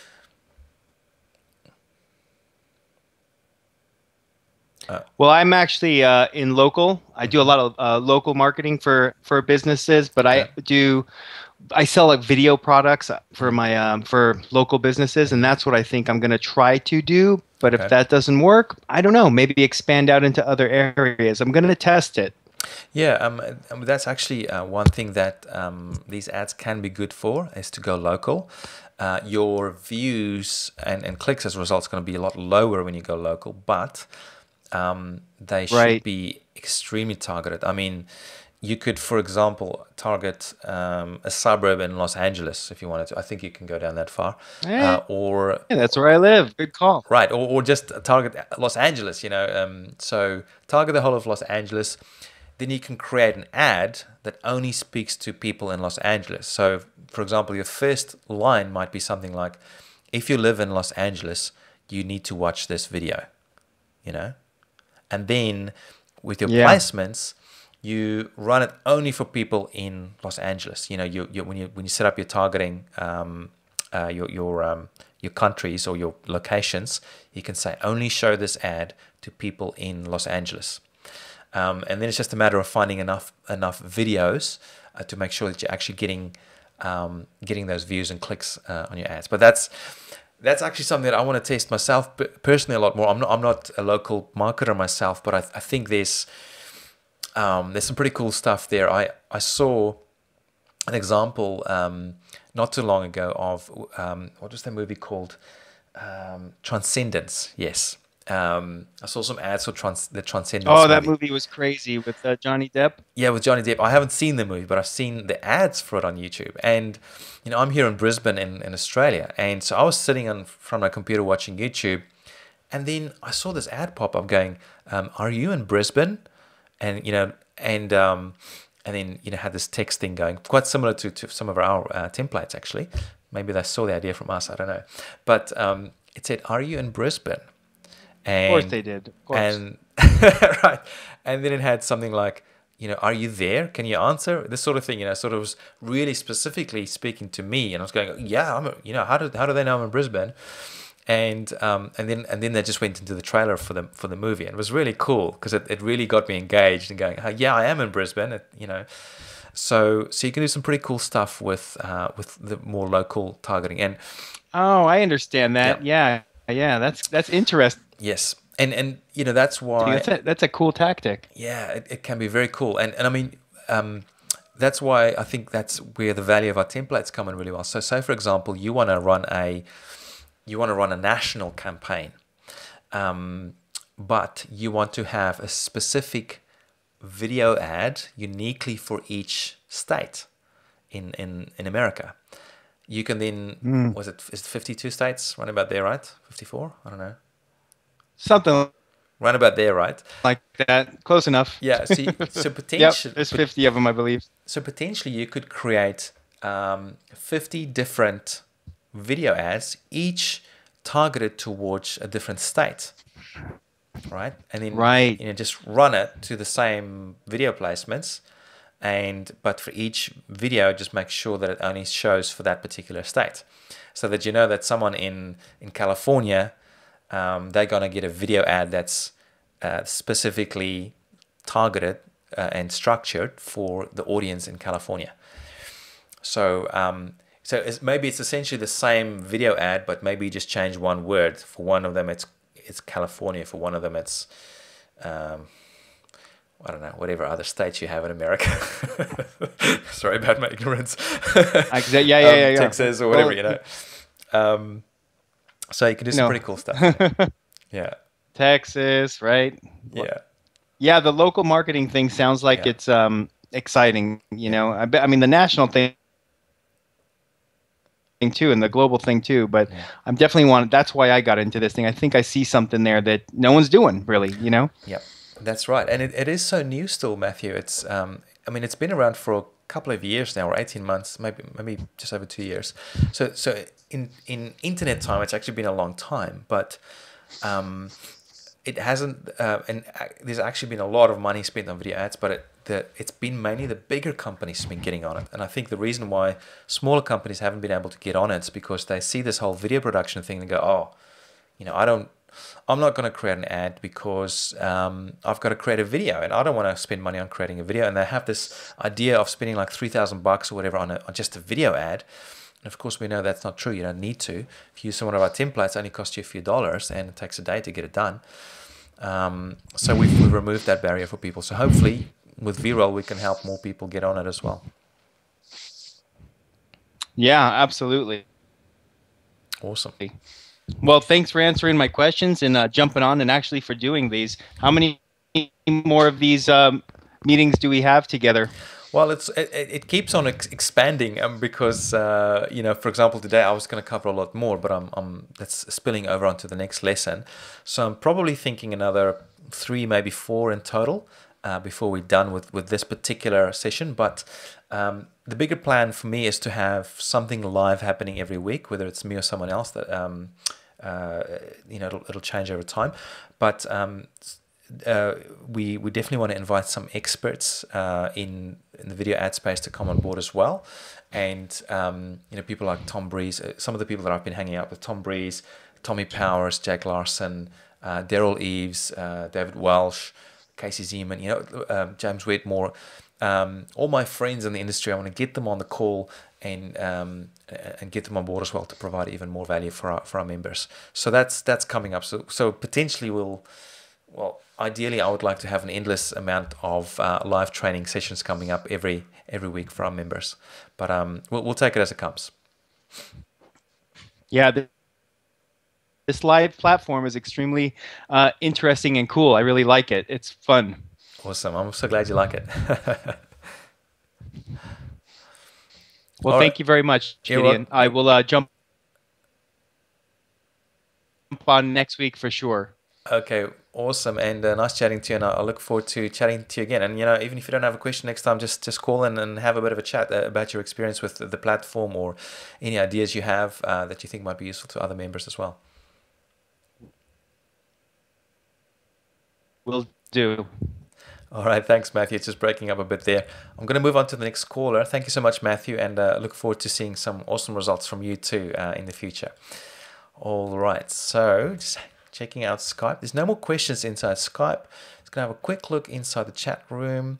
Well, I'm actually in local. I do a lot of local marketing for businesses, but I do I sell like video products for my for local businesses, and that's what I think I'm going to try to do. But if that doesn't work, I don't know. Maybe expand out into other areas. I'm going to test it. Yeah, that's actually one thing that these ads can be good for, is to go local. Your views and clicks as a result is going to be a lot lower when you go local, but they should be extremely targeted. I mean, you could, for example, target a suburb in Los Angeles if you wanted to. I think you can go down that far. Or that's where I live. Good call. Right, or just target Los Angeles, you know. So target the whole of Los Angeles. Then you can create an ad that only speaks to people in Los Angeles. So, for example, your first line might be something like, if you live in Los Angeles, you need to watch this video, you know. And then with your placements, you run it only for people in Los Angeles. You know, when you set up your targeting, your countries or your locations, you can say only show this ad to people in Los Angeles. And then it's just a matter of finding enough videos to make sure that you're actually getting those views and clicks on your ads. But that's actually something that I want to test myself personally a lot more. I'm not a local marketer myself, but I think there's some pretty cool stuff there. I saw an example not too long ago of what was that movie called? Transcendence. Yes. I saw some ads for the Transcendence. Oh, that movie was crazy with Johnny Depp. Yeah, with Johnny Depp. I haven't seen the movie, but I've seen the ads for it on YouTube. And you know, I'm here in Brisbane in Australia, and so I was sitting in front of my computer watching YouTube, and then I saw this ad pop up going, "Are you in Brisbane?" And you know, and then you know, had this text thing going, quite similar to some of our templates actually. Maybe they saw the idea from us. I don't know, but it said, "Are you in Brisbane?" And, of course they did. Of course. And right, and then it had something like, you know, "Are you there? Can you answer?" This sort of thing, you know, sort of was really specifically speaking to me, and I was going, "Yeah, you know, how do they know I'm in Brisbane?" And then they just went into the trailer for the movie, and it was really cool because it really got me engaged and going, "Yeah, I am in Brisbane," you know. So you can do some pretty cool stuff with the more local targeting. And oh, I understand that. Yeah, that's interesting. Yes, and you know, that's why that's a cool tactic. Yeah, it can be very cool, and I mean, that's why I think that's where the value of our templates come in really well. So, say for example, you want to run a national campaign, but you want to have a specific video ad uniquely for each state in America. You can then is it 52 states? Run about there, right? 54? I don't know. Something right about there, right? Like that, close enough. Yeah. So potentially, yep, there's 50 of them, I believe. So potentially, you could create 50 different video ads, each targeted towards a different state, right? And then you know, just run it to the same video placements, but for each video, just make sure that it only shows for that particular state, so that you know that someone in California, they're going to get a video ad that's specifically targeted and structured for the audience in California. So maybe it's essentially the same video ad, but maybe you just change one word. For one of them, it's California. For one of them, it's I don't know, whatever other states you have in America. Sorry about my ignorance. Yeah. Texas or whatever, you know. So you can do some pretty cool stuff. Yeah. Texas, right? Yeah. Yeah, the local marketing thing sounds like it's exciting, you know. I mean the national thing too, and the global thing too, but I'm definitely that's why I got into this thing. I think I see something there that no one's doing really, you know. Yeah. That's right. And it is so new still, Matthew. It's I mean, it's been around for a couple of years now, or 18 months, maybe just over 2 years. So in internet time, it's actually been a long time, but it hasn't. And there's actually been a lot of money spent on video ads, but it's been mainly the bigger companies who've been getting on it. And I think the reason why smaller companies haven't been able to get on it is because they see this whole video production thing and go, oh, you know, I I'm not going to create an ad because I've got to create a video, and I don't want to spend money on creating a video. And they have this idea of spending like $3,000 or whatever on just a video ad. And of course, we know that's not true. You don't need to. If you use one of our templates, it only costs you a few dollars, and it takes a day to get it done. So we've removed that barrier for people. So hopefully, with Veeroll, we can help more people get on it as well. Yeah, absolutely. Awesome. Well, thanks for answering my questions and jumping on, and actually for doing these. How many more of these meetings do we have together? Well, it keeps on expanding because you know, for example, today I was going to cover a lot more, but that's spilling over onto the next lesson. So I'm probably thinking another 3, maybe 4 in total before we're done with this particular session. But the bigger plan for me is to have something live happening every week, whether it's me or someone else. That you know, it'll change over time, but we definitely want to invite some experts in the video ad space to come on board as well. And you know, people like Tom Breeze, some of the people that I've been hanging out with: Tom Breeze, Tommy Powers, Jack Larson, Daryl Eves, David Welsh, Casey Zeman, you know, James Wetmore, all my friends in the industry. I want to get them on the call and get them on board as well to provide even more value for our members. So that's coming up. So potentially well, ideally, I would like to have an endless amount of live training sessions coming up every week for our members. But we'll take it as it comes. Yeah, this live platform is extremely interesting and cool. I really like it. It's fun. Awesome. I'm so glad you like it. Well, thank you very much, Gideon. I will jump on next week for sure. Okay, awesome, and nice chatting to you, and I look forward to chatting to you again. And you know, even if you don't have a question next time, just call in and have a bit of a chat about your experience with the platform, or any ideas you have that you think might be useful to other members as well. Will do. All right, thanks, Matthew. It's just breaking up a bit there. I'm going to move on to the next caller. Thank you so much, Matthew, and look forward to seeing some awesome results from you too in the future. All right, so just checking out Skype. There's no more questions inside Skype. Just going to have a quick look inside the chat room.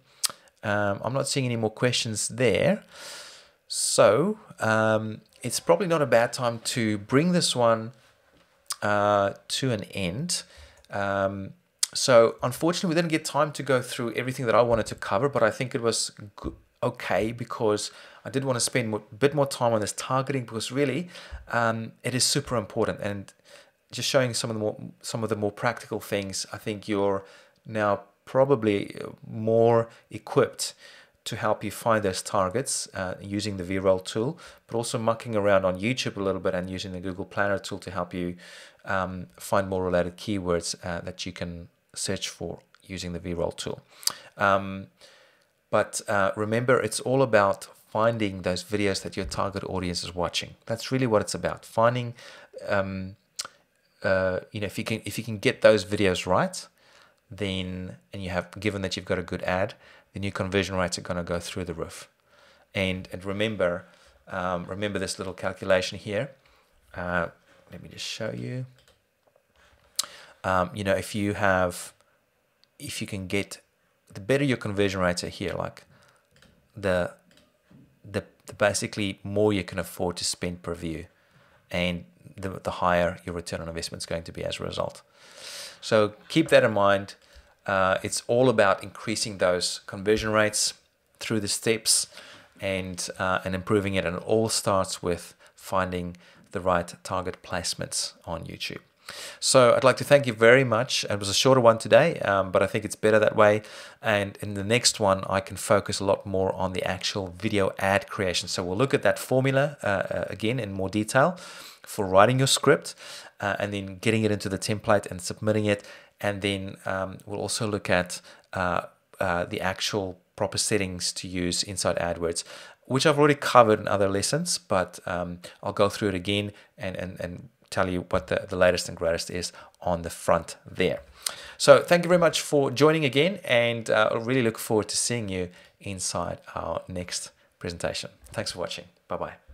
I'm not seeing any more questions there. So it's probably not a bad time to bring this one to an end. So unfortunately, we didn't get time to go through everything that I wanted to cover, but I think it was okay because I did want to spend a bit more time on this targeting, because really it is super important. And just showing some of the more practical things, I think you're now probably more equipped to help you find those targets using the Veeroll tool, but also mucking around on YouTube a little bit and using the Google Planner tool to help you find more related keywords that you can search for using the Veeroll tool. But remember, it's all about finding those videos that your target audience is watching. That's really what it's about. Finding, you know, if you can get those videos right, then, and given that you've got a good ad, then your conversion rates are going to go through the roof. And remember this little calculation here. Let me just show you. You know, if you can get, the better your conversion rates are here, like the basically more you can afford to spend per view, and the higher your return on investment is going to be as a result. So keep that in mind. It's all about increasing those conversion rates through the steps and improving it. And it all starts with finding the right target placements on YouTube. So I'd like to thank you very much. It was a shorter one today, but I think it's better that way. And in the next one, I can focus a lot more on the actual video ad creation. So we'll look at that formula again in more detail for writing your script and then getting it into the template and submitting it. And then we'll also look at the actual proper settings to use inside AdWords, which I've already covered in other lessons, but I'll go through it again and tell you what the latest and greatest is on the front there. So thank you very much for joining again, and I really look forward to seeing you inside our next presentation. Thanks for watching. Bye-bye.